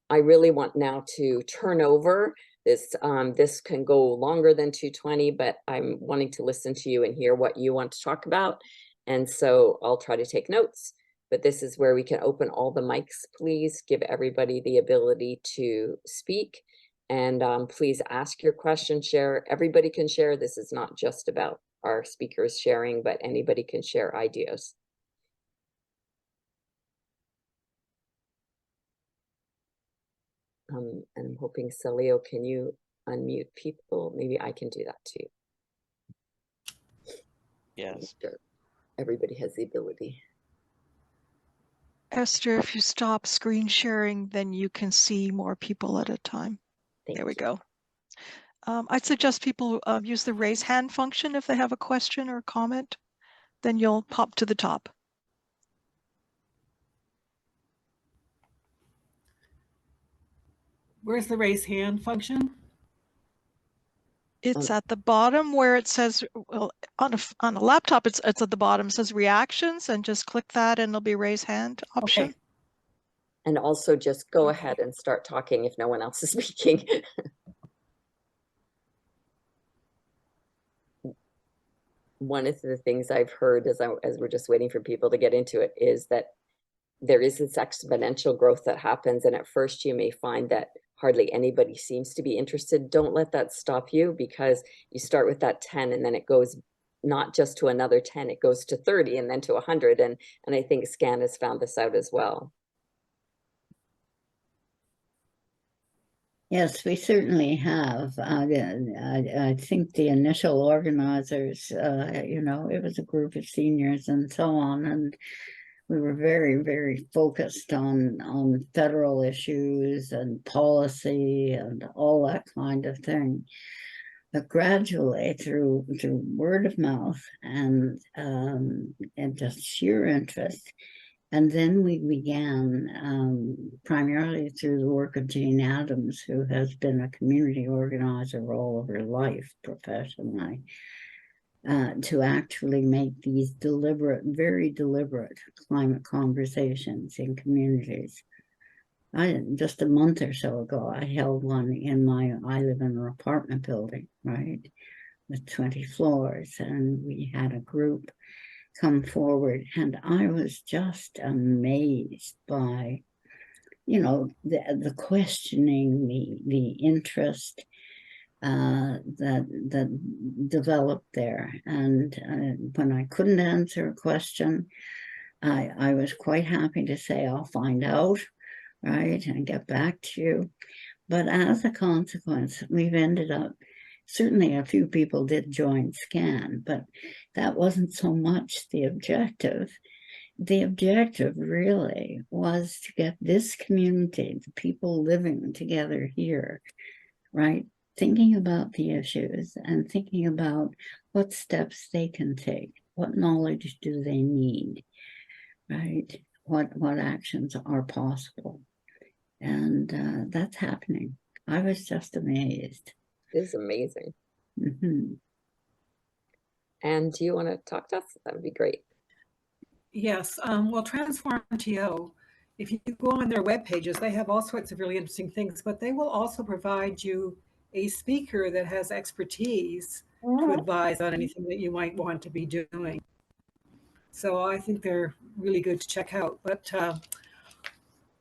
I really want now to turn over this. This can go longer than 2:20, but I'm wanting to listen to you and hear what you want to talk about. And so I'll try to take notes, but this is where we can open all the mics. Please give everybody the ability to speak, and please ask your question, share. Everybody can share. This is not just about our speakers sharing, but anybody can share ideas. And I'm hoping, Celio, can you unmute people. Maybe I can do that too. Yes. Sure. Everybody has the ability. Esther, if you stop screen sharing, then you can see more people at a time. Thank There we you. go. I'd suggest people use the raise hand function if they have a question or comment, then you'll pop to the top. Where's the raise hand function? It's at the bottom where it says, well, on a laptop, it's at the bottom, it says reactions, and just click that and it'll be raise hand option. Okay. And also just go ahead and start talking if no one else is speaking. One of the things I've heard as we're just waiting for people to get into it is that there is this exponential growth that happens. And at first you may find that hardly anybody seems to be interested. Don't let that stop you, because you start with that 10 and then it goes not just to another 10, it goes to 30 and then to 100. And I think SCAN has found this out as well. Yes, we certainly have. I think the initial organizers, you know, it was a group of seniors and so on, and we were very, very focused on federal issues and policy and all that kind of thing. But gradually, through word of mouth and just sheer interest. And then we began, primarily through the work of Jane Addams, who has been a community organizer all of her life professionally, to actually make these deliberate, very deliberate climate conversations in communities. Just a month or so ago, I held one I live in an apartment building, right, with 20 floors, and we had a group come forward, and I was just amazed by, you know, the questioning, the interest that developed there. And when I couldn't answer a question, I was quite happy to say, I'll find out, right, and get back to you. But as a consequence, we've ended up, certainly a few people did join SCAN, but that wasn't so much the objective. The objective really was to get this community, the people living together here, right, thinking about the issues and thinking about what steps they can take, what knowledge do they need, right, what actions are possible. And that's happening. I was just amazed. It is amazing. Mm-hmm. And do you want to talk to us? That would be great. Yes. Well, Transform TO, if you go on their web pages, they have all sorts of really interesting things, but they will also provide you a speaker that has expertise to advise on anything that you might want to be doing. So I think they're really good to check out. But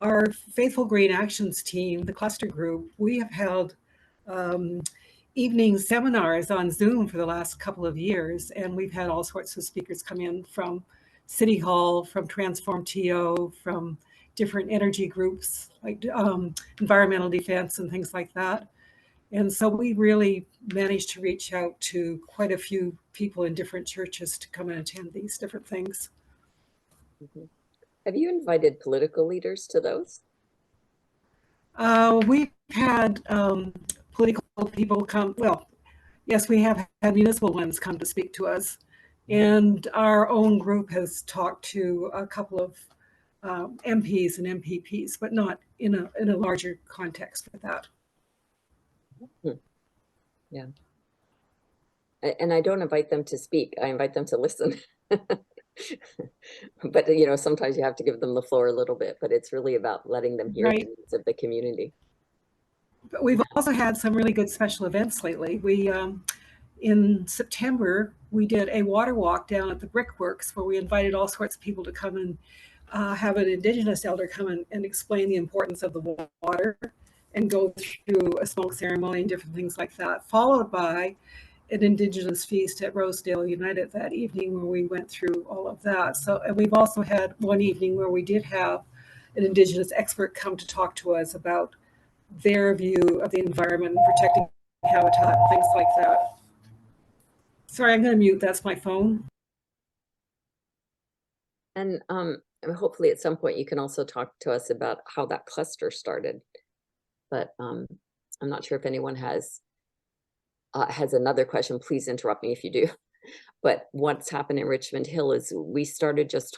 our Faithful Green Actions team, the cluster group, we have held evening seminars on Zoom for the last couple of years, and we've had all sorts of speakers come in from City Hall, from Transform TO, from different energy groups like environmental defense and things like that. And so we really managed to reach out to quite a few people in different churches to come and attend these different things. Mm-hmm. Have you invited political leaders to those? We've had political people come, well, yes, we have had municipal ones come to speak to us. And our own group has talked to a couple of MPs and MPPs, but not in a larger context with that. Yeah. And I don't invite them to speak. I invite them to listen. But, you know, sometimes you have to give them the floor a little bit, but it's really about letting them hear the needs of the community. But we've also had some really good special events lately. We, in September, we did a water walk down at the Brickworks where we invited all sorts of people to come and have an Indigenous elder come and explain the importance of the water and go through a smoke ceremony and different things like that, followed by an Indigenous feast at Rosedale United that evening where we went through all of that. So, and we've also had one evening where we did have an Indigenous expert come to talk to us about their view of the environment and protecting habitat, things like that. Sorry, I'm going to mute. That's my phone. And hopefully at some point you can also talk to us about how that cluster started. But I'm not sure if anyone has another question. Please interrupt me if you do. But what's happened in Richmond Hill is we started just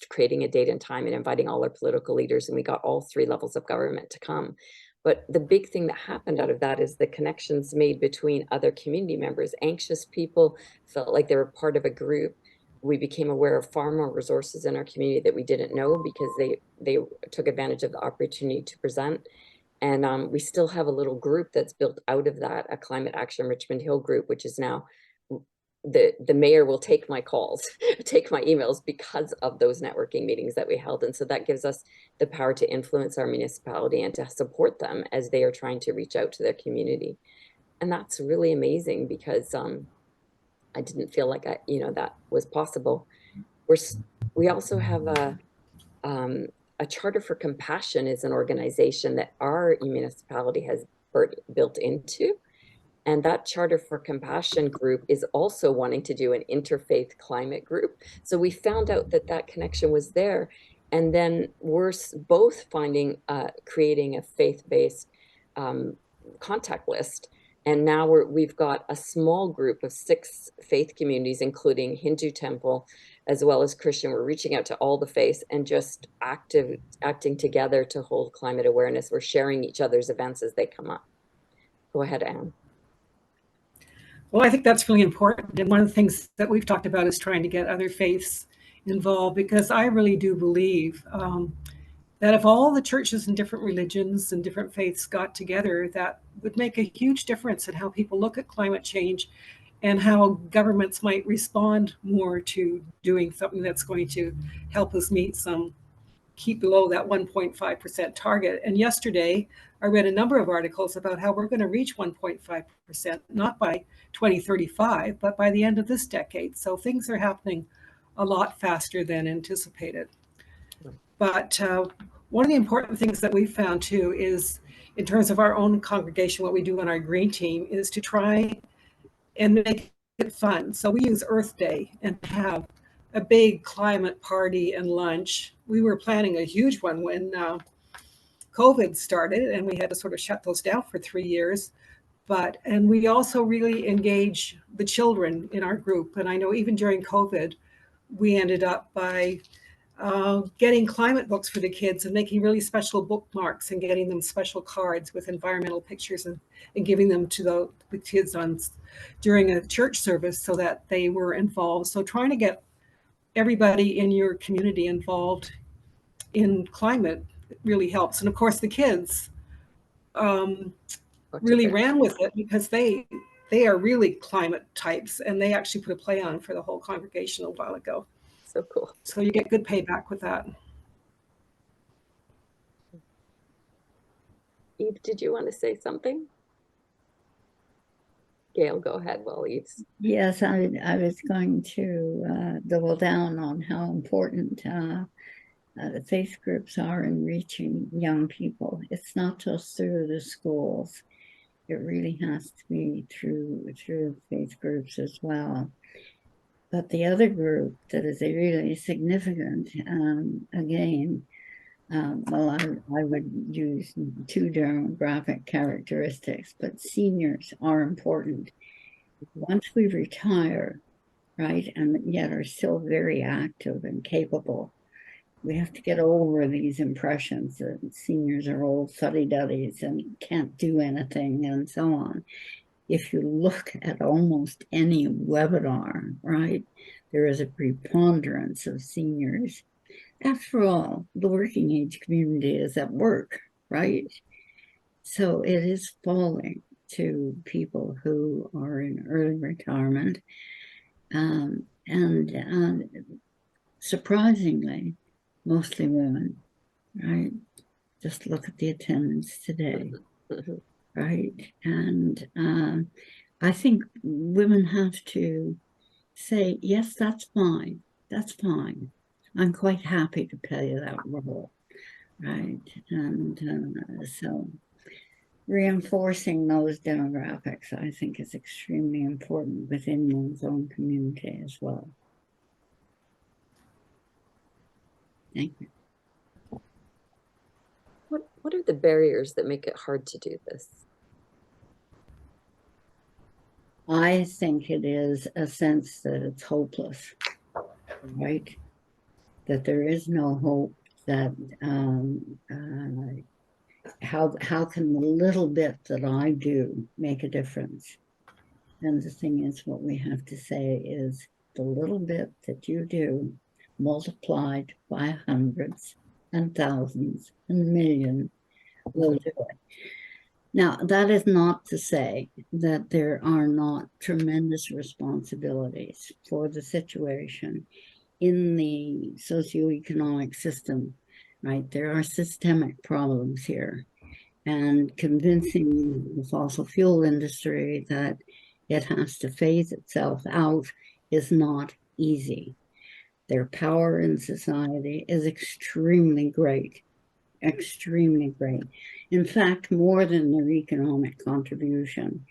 creating a date and time and inviting all our political leaders, and we got all 3 levels of government to come. But the big thing that happened out of that is the connections made between other community members. Anxious people felt like they were part of a group. We became aware of far more resources in our community that we didn't know because they took advantage of the opportunity to present. And we still have a little group that's built out of that, a Climate Action Richmond Hill group, which is now the mayor will take my calls, take my emails because of those networking meetings that we held. And so that gives us the power to influence our municipality and to support them as they are trying to reach out to their community. And that's really amazing because I didn't feel like that was possible. We also have a Charter for Compassion is an organization that our municipality has built into. And that Charter for Compassion group is also wanting to do an interfaith climate group. So we found out that connection was there. And then we're both creating a faith-based contact list. And now we've got a small group of 6 faith communities, including Hindu temple, as well as Christian. We're reaching out to all the faiths and just acting together to hold climate awareness. We're sharing each other's events as they come up. Go ahead, Anne. Well, I think that's really important. And one of the things that we've talked about is trying to get other faiths involved, because I really do believe that if all the churches and different religions and different faiths got together, that would make a huge difference in how people look at climate change and how governments might respond more to doing something that's going to help us keep below that 1.5% target. And yesterday, I read a number of articles about how we're going to reach 1.5%, not by 2035, but by the end of this decade. So things are happening a lot faster than anticipated. But one of the important things that we've found too is, in terms of our own congregation, what we do on our green team is to try and make it fun. So we use Earth Day and have a big climate party and lunch. We were planning a huge one when COVID started, and we had to sort of shut those down for 3 years. And we also really engage the children in our group. And I know even during COVID, we ended up by getting climate books for the kids and making really special bookmarks and getting them special cards with environmental pictures and giving them to the kids during a church service so that they were involved. So trying to get everybody in your community involved in climate really helps. And of course, the kids really ran with it because they are really climate types, and they actually put a play on for the whole congregation a while ago. So cool. So you get good payback with that. Eve, did you want to say something? Gail, go ahead while Eve's. Yes, I was going to double down on how important the faith groups are in reaching young people. It's not just through the schools. It really has to be through faith groups as well. But the other group that is really significant, again, well, I would use 2 demographic characteristics, but seniors are important. Once we retire, right, and yet are still very active and capable, we have to get over these impressions that seniors are old fuddy-duddies and can't do anything and so on. If you look at almost any webinar, right, there is a preponderance of seniors. After all, the working age community is at work, right? So it is falling to people who are in early retirement. And surprisingly, mostly women, right? Just look at the attendance today. Right. And I think women have to say, yes, that's fine. That's fine. I'm quite happy to play that role. Right. And so reinforcing those demographics, I think, is extremely important within one's own community as well. Thank you. What are the barriers that make it hard to do this? I think it is a sense that it's hopeless, right? That there is no hope, that how can the little bit that I do make a difference? And the thing is, what we have to say is the little bit that you do multiplied by hundreds and thousands and millions will do it. Now, that is not to say that there are not tremendous responsibilities for the situation in the socioeconomic system, right? There are systemic problems here, and convincing the fossil fuel industry that it has to phase itself out is not easy. Their power in society is extremely great. Extremely great. In fact, more than their economic contribution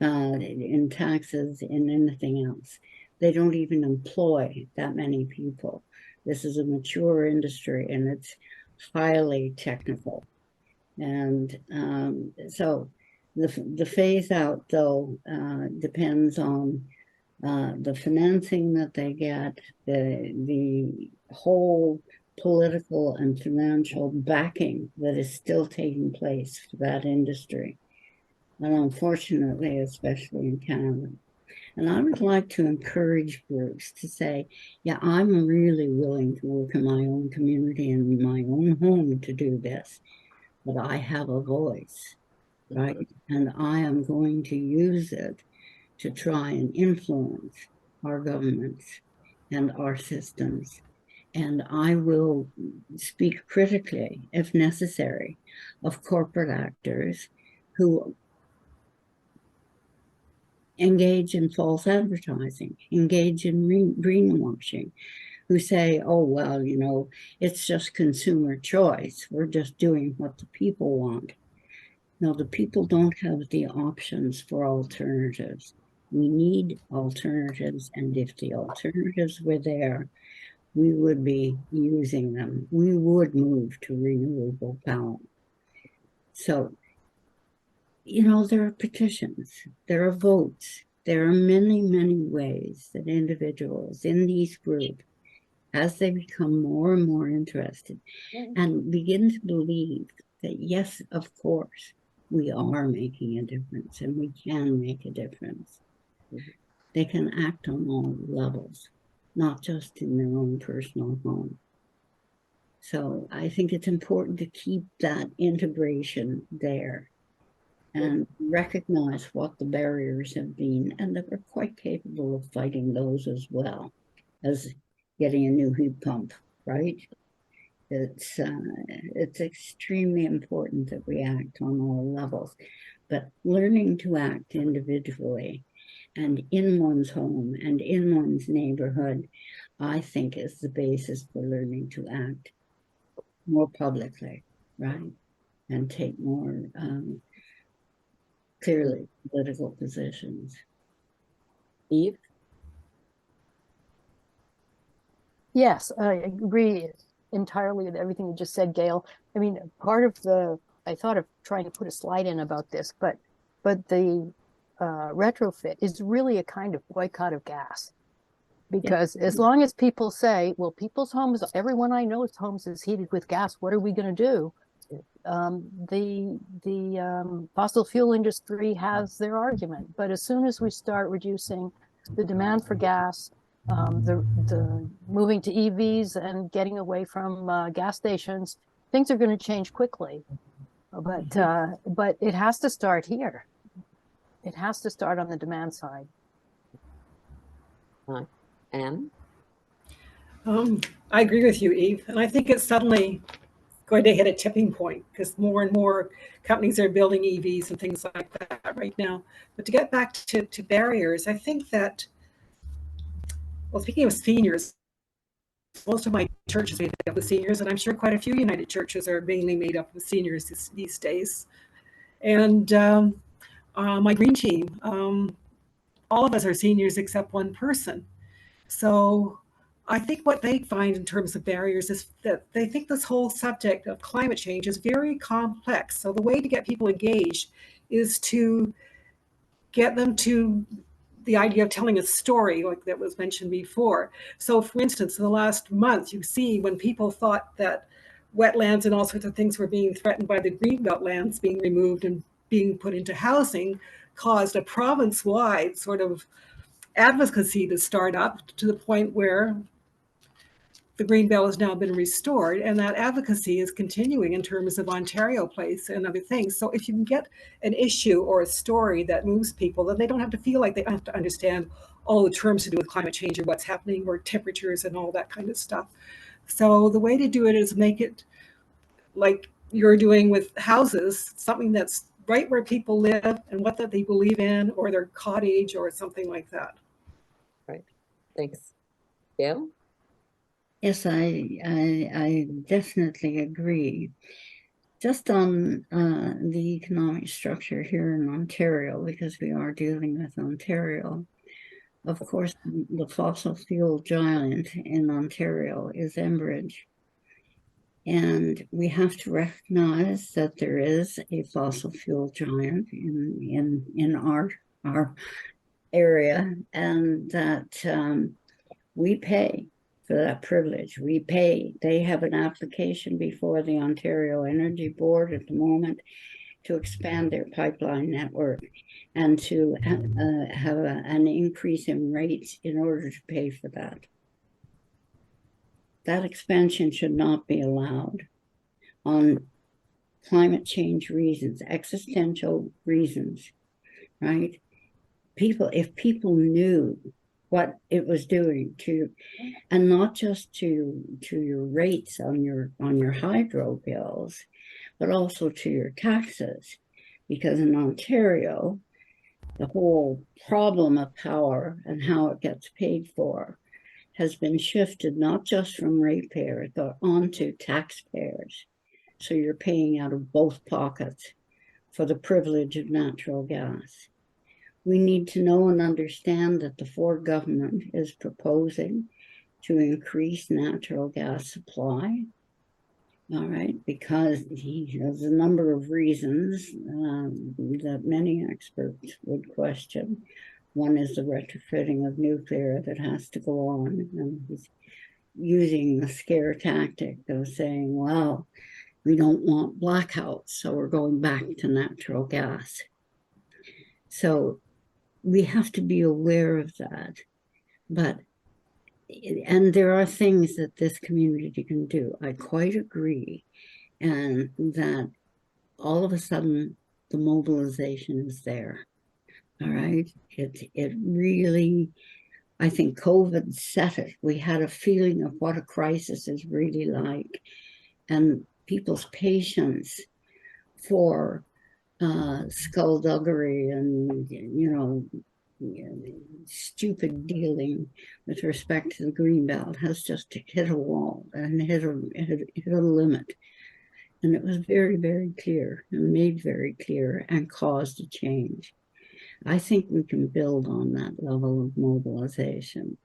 in taxes and anything else. They don't even employ that many people. This is a mature industry and it's highly technical. And so the phase out, though, depends on the financing that they get, the whole political and financial backing that is still taking place for that industry. And unfortunately, especially in Canada. And I would like to encourage groups to say, yeah, I'm really willing to work in my own community and in my own home to do this, but I have a voice, right? And I am going to use it to try and influence our governments and our systems. And I will speak critically, if necessary, of corporate actors who engage in false advertising, engage in greenwashing, who say, oh, well, you know, it's just consumer choice. We're just doing what the people want. No, the people don't have the options for alternatives. We need alternatives, and if the alternatives were there, we would be using them. We would move to renewable power. So, you know, there are petitions, there are votes, there are many, many ways that individuals in these groups, as they become more and more interested and begin to believe that, yes, of course, we are making a difference and we can make a difference. They can act on all levels, not just in their own personal home. So I think it's important to keep that integration there and recognize what the barriers have been, and that we're quite capable of fighting those as well as getting a new heat pump, right? It's extremely important that we act on all levels, but learning to act individually and in one's home and in one's neighborhood, I think, is the basis for learning to act more publicly, right? And take more clearly political positions. Eve? Yes, I agree entirely with everything you just said, Gail. I mean, part of I thought of trying to put a slide in about this, but the retrofit is really a kind of boycott of gas. Because as long as people say, well, people's homes, everyone I know's homes is heated with gas, what are we going to do? The fossil fuel industry has their argument, but as soon as we start reducing the demand for gas, the moving to EVs and getting away from gas stations, things are going to change quickly. But it has to start here. It has to start on the demand side. Anne? I agree with you, Eve. And I think it's suddenly going to hit a tipping point because more and more companies are building EVs and things like that right now. But to get back to barriers, I think that, well, speaking of seniors, most of my church is made up of seniors, and I'm sure quite a few United churches are mainly made up of seniors these days. And my green team, all of us are seniors except one person. So I think what they find in terms of barriers is that they think this whole subject of climate change is very complex. So the way to get people engaged is to get them to the idea of telling a story, like that was mentioned before. So for instance, in the last month, you see when people thought that wetlands and all sorts of things were being threatened by the greenbelt lands being removed and being put into housing, caused a province-wide sort of advocacy to start up to the point where the Greenbelt has now been restored, and that advocacy is continuing in terms of Ontario Place and other things. So if you can get an issue or a story that moves people, then they don't have to feel like they have to understand all the terms to do with climate change or what's happening or temperatures and all that kind of stuff. So the way to do it is make it like you're doing with houses, something that's right where people live and what that they believe in, or their cottage or something like that. Right. Thanks. Gail? Yes, I definitely agree. Just on the economic structure here in Ontario, because we are dealing with Ontario, of course, the fossil fuel giant in Ontario is Enbridge. And we have to recognize that there is a fossil fuel giant in our area, and that we pay for that privilege. We pay. They have an application before the Ontario Energy Board at the moment to expand their pipeline network and to have an increase in rates in order to pay for that. That expansion should not be allowed on climate change reasons, existential reasons, right? If people knew what it was doing to, and not just to your rates on your hydro bills, but also to your taxes, because in Ontario, the whole problem of power and how it gets paid for has been shifted not just from ratepayers, but onto taxpayers. So you're paying out of both pockets for the privilege of natural gas. We need to know and understand that the Ford government is proposing to increase natural gas supply, all right, because he has a number of reasons that many experts would question. One is the retrofitting of nuclear that has to go on, and he's using the scare tactic of saying, well, we don't want blackouts, so we're going back to natural gas. So we have to be aware of that. And there are things that this community can do. I quite agree. And that all of a sudden the mobilization is there. All right. It really, I think COVID set it. We had a feeling of what a crisis is really like. And people's patience for skullduggery and, stupid dealing with respect to the Greenbelt has just hit a wall and hit a limit. And it was very, very clear and made very clear and caused a change. I think we can build on that level of mobilization,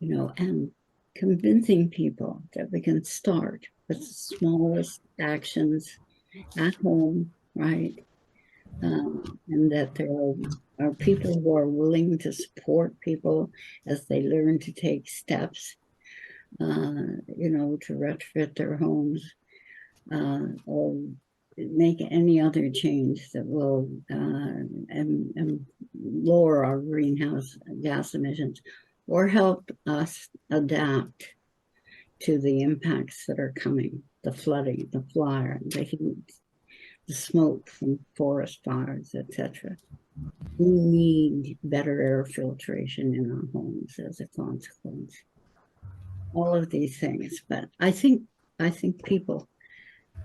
and convincing people that we can start with the smallest actions at home, right? And that there are people who are willing to support people as they learn to take steps, to retrofit their homes or make any other change that will and lower our greenhouse gas emissions or help us adapt to the impacts that are coming, the flooding, the fire, the heat, the smoke from forest fires, etc. We need better air filtration in our homes as a consequence. All of these things, but I think people,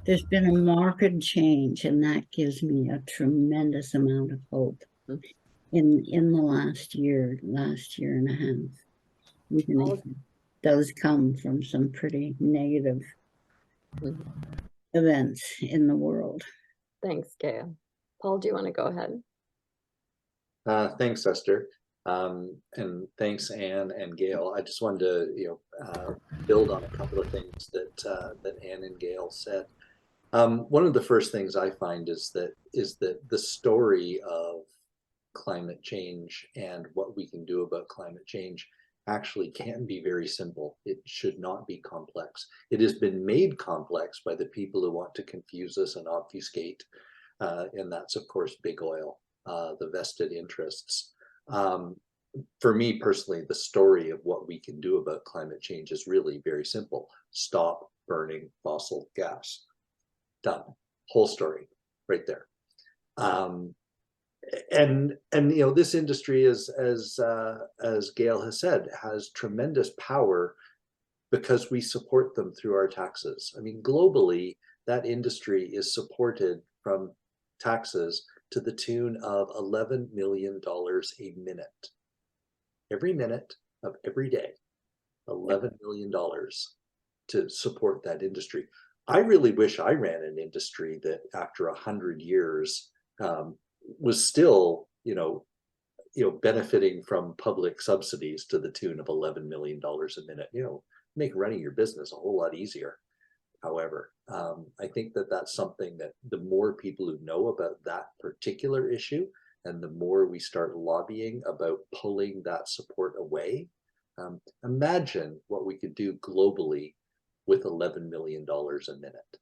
there's been a marked change, and that gives me a tremendous amount of hope. In the last year and a half, even if it does come from some pretty negative events in the world. Thanks, Gail. Paul, do you want to go ahead? Thanks, Esther. And thanks, Anne and Gail. I just wanted to, build on a couple of things that Anne and Gail said. One of the first things I find is that the story of climate change and what we can do about climate change actually can be very simple. It should not be complex. It has been made complex by the people who want to confuse us and obfuscate, and that's of course big oil, the vested interests. For me personally, the story of what we can do about climate change is really very simple. Stop burning fossil gas. Done. Whole story right there. And this industry, as Gail has said, has tremendous power because we support them through our taxes. I mean, globally, that industry is supported from taxes to the tune of $11 million a minute. Every minute of every day, $11 million to support that industry. I really wish I ran an industry that after 100 years was still, benefiting from public subsidies to the tune of $11 million a minute. Make running your business a whole lot easier. However, I think that that's something that the more people who know about that particular issue, and the more we start lobbying about pulling that support away, imagine what we could do globally with $11 million a minute,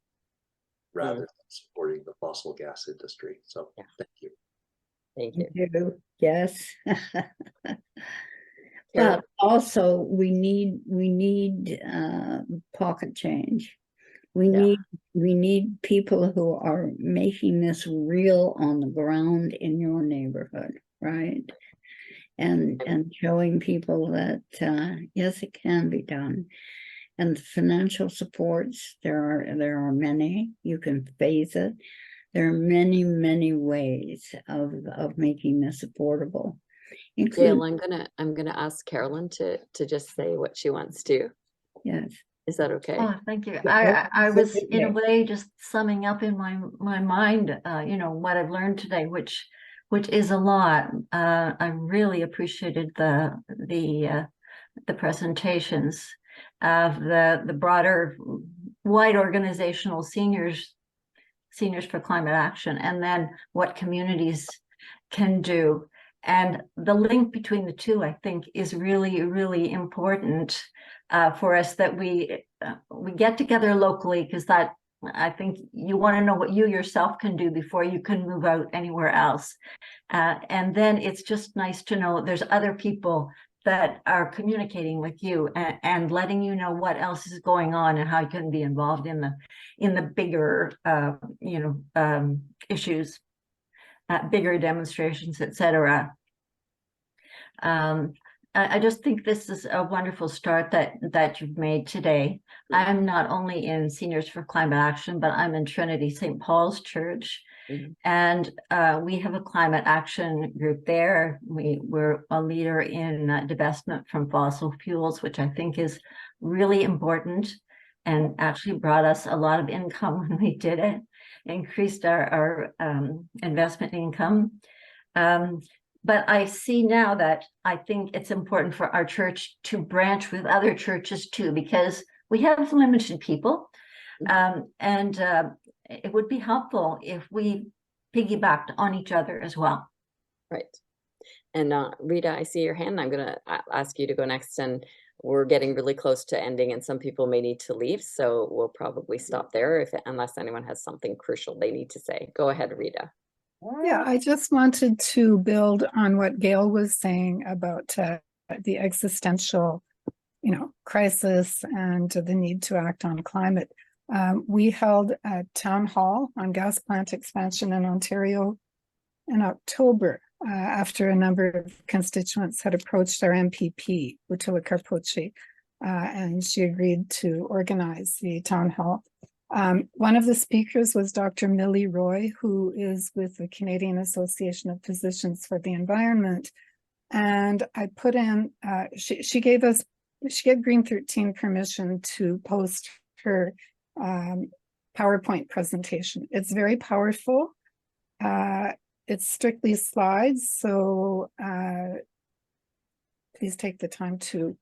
rather than supporting the fossil gas industry. So thank you. Thank you. Yes. Carol? But also we need pocket change. We need people who are making this real on the ground in your neighborhood, right? And showing people that yes, it can be done. And the financial supports, there are many. You can phase it. There are many, many ways of making this affordable. Gail, I'm gonna ask Carolyn to just say what she wants to. Yes. Is that okay? Oh, thank you. Yeah, I was in a okay. way just summing up in my mind, what I've learned today, which is a lot. I really appreciated the presentations of the broader, wide organizational Seniors for Climate Action, and then what communities can do. And the link between the two, I think, is really, really important for us, that we get together locally, because that, I think you want to know what you yourself can do before you can move out anywhere else. And then it's just nice to know there's other people that are communicating with you and letting you know what else is going on and how you can be involved in the bigger issues, bigger demonstrations, etc. I just think this is a wonderful start that you've made today. I'm not only in Seniors for Climate Action, but I'm in Trinity St. Paul's Church. And we have a climate action group there. We're a leader in divestment from fossil fuels, which I think is really important and actually brought us a lot of income when we did it, increased our investment income. But I see now that I think it's important for our church to branch with other churches too, because we have limited people. And it would be helpful if we piggybacked on each other as well. Right. And Rita, I see your hand. I'm going to ask you to go next. And we're getting really close to ending, and some people may need to leave. So we'll probably stop there unless anyone has something crucial they need to say. Go ahead, Rita. Yeah, I just wanted to build on what Gail was saying about the existential, crisis and the need to act on climate. We held a town hall on gas plant expansion in Ontario in October after a number of constituents had approached our MPP, Utila Karpochi, and she agreed to organize the town hall. One of the speakers was Dr. Millie Roy, who is with the Canadian Association of Physicians for the Environment. And I put in, she gave Green 13 permission to post her PowerPoint presentation. It's very powerful. It's strictly slides, so please take the time to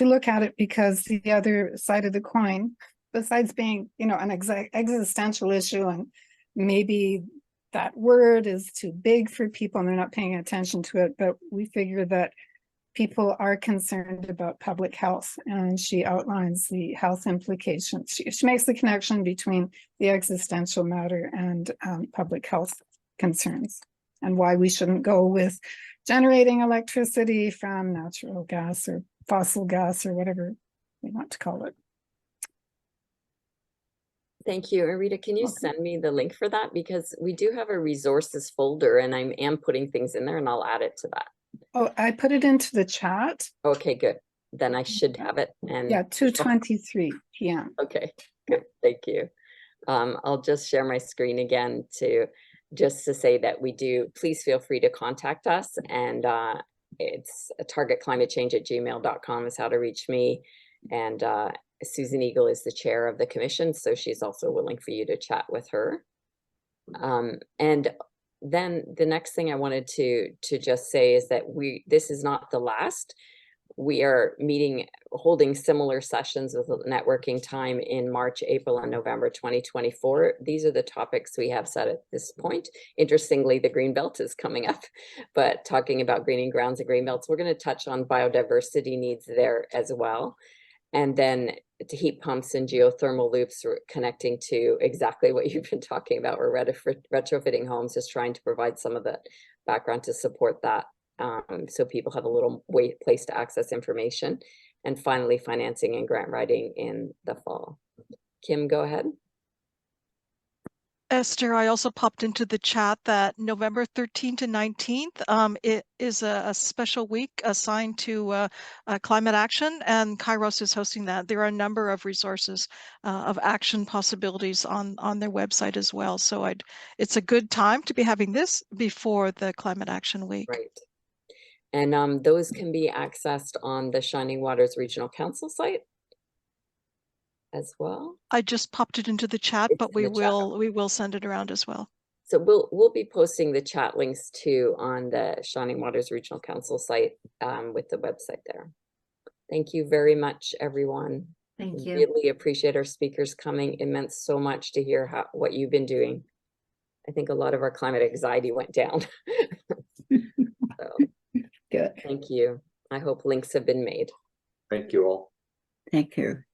look at it, because the other side of the coin, besides being, you know, an existential issue, and maybe that word is too big for people and they're not paying attention to it, but we figure that people are concerned about public health, and she outlines the health implications. She makes the connection between the existential matter and public health concerns, and why we shouldn't go with generating electricity from natural gas or fossil gas or whatever we want to call it. Thank you. And Rita, can you send me the link for that? Because we do have a resources folder and I am putting things in there, and I'll add it to that. Oh, I put it into the chat. Okay, good. Then I should have it. And Yeah, 2:23 p.m. okay, good. Thank you. I'll just share my screen again just to say that we do, please feel free to contact us, and it's targetclimatechange@gmail.com is how to reach me. And Susan Eagle is the chair of the commission, so she's also willing for you to chat with her. And then the next thing I wanted to just say is that this is not the last. We are holding similar sessions with networking time in March, April, and November 2024. These are the topics we have set at this point. Interestingly, the Greenbelt is coming up, but talking about greening grounds and greenbelts, we're going to touch on biodiversity needs there as well. And then to heat pumps and geothermal loops, we're connecting to exactly what you've been talking about. We're retrofitting homes, just trying to provide some of the background to support that. So people have a little place to access information. And finally, financing and grant writing in the fall. Kim, go ahead. Esther, I also popped into the chat that November 13th to 19th it is a special week assigned to climate action, and Kairos is hosting that. There are a number of resources of action possibilities on their website as well. So it's a good time to be having this before the Climate Action Week. Right. And those can be accessed on the Shining Waters Regional Council site as well. I just popped it into the chat, but we will send it around as well. So we'll be posting the chat links too on the Shining Waters Regional Council site with the website there. Thank you very much, everyone. Thank you. Really appreciate our speakers coming. It meant so much to hear what you've been doing. I think a lot of our climate anxiety went down. So, Good. thank you. I hope links have been made. Thank you all. Thank you.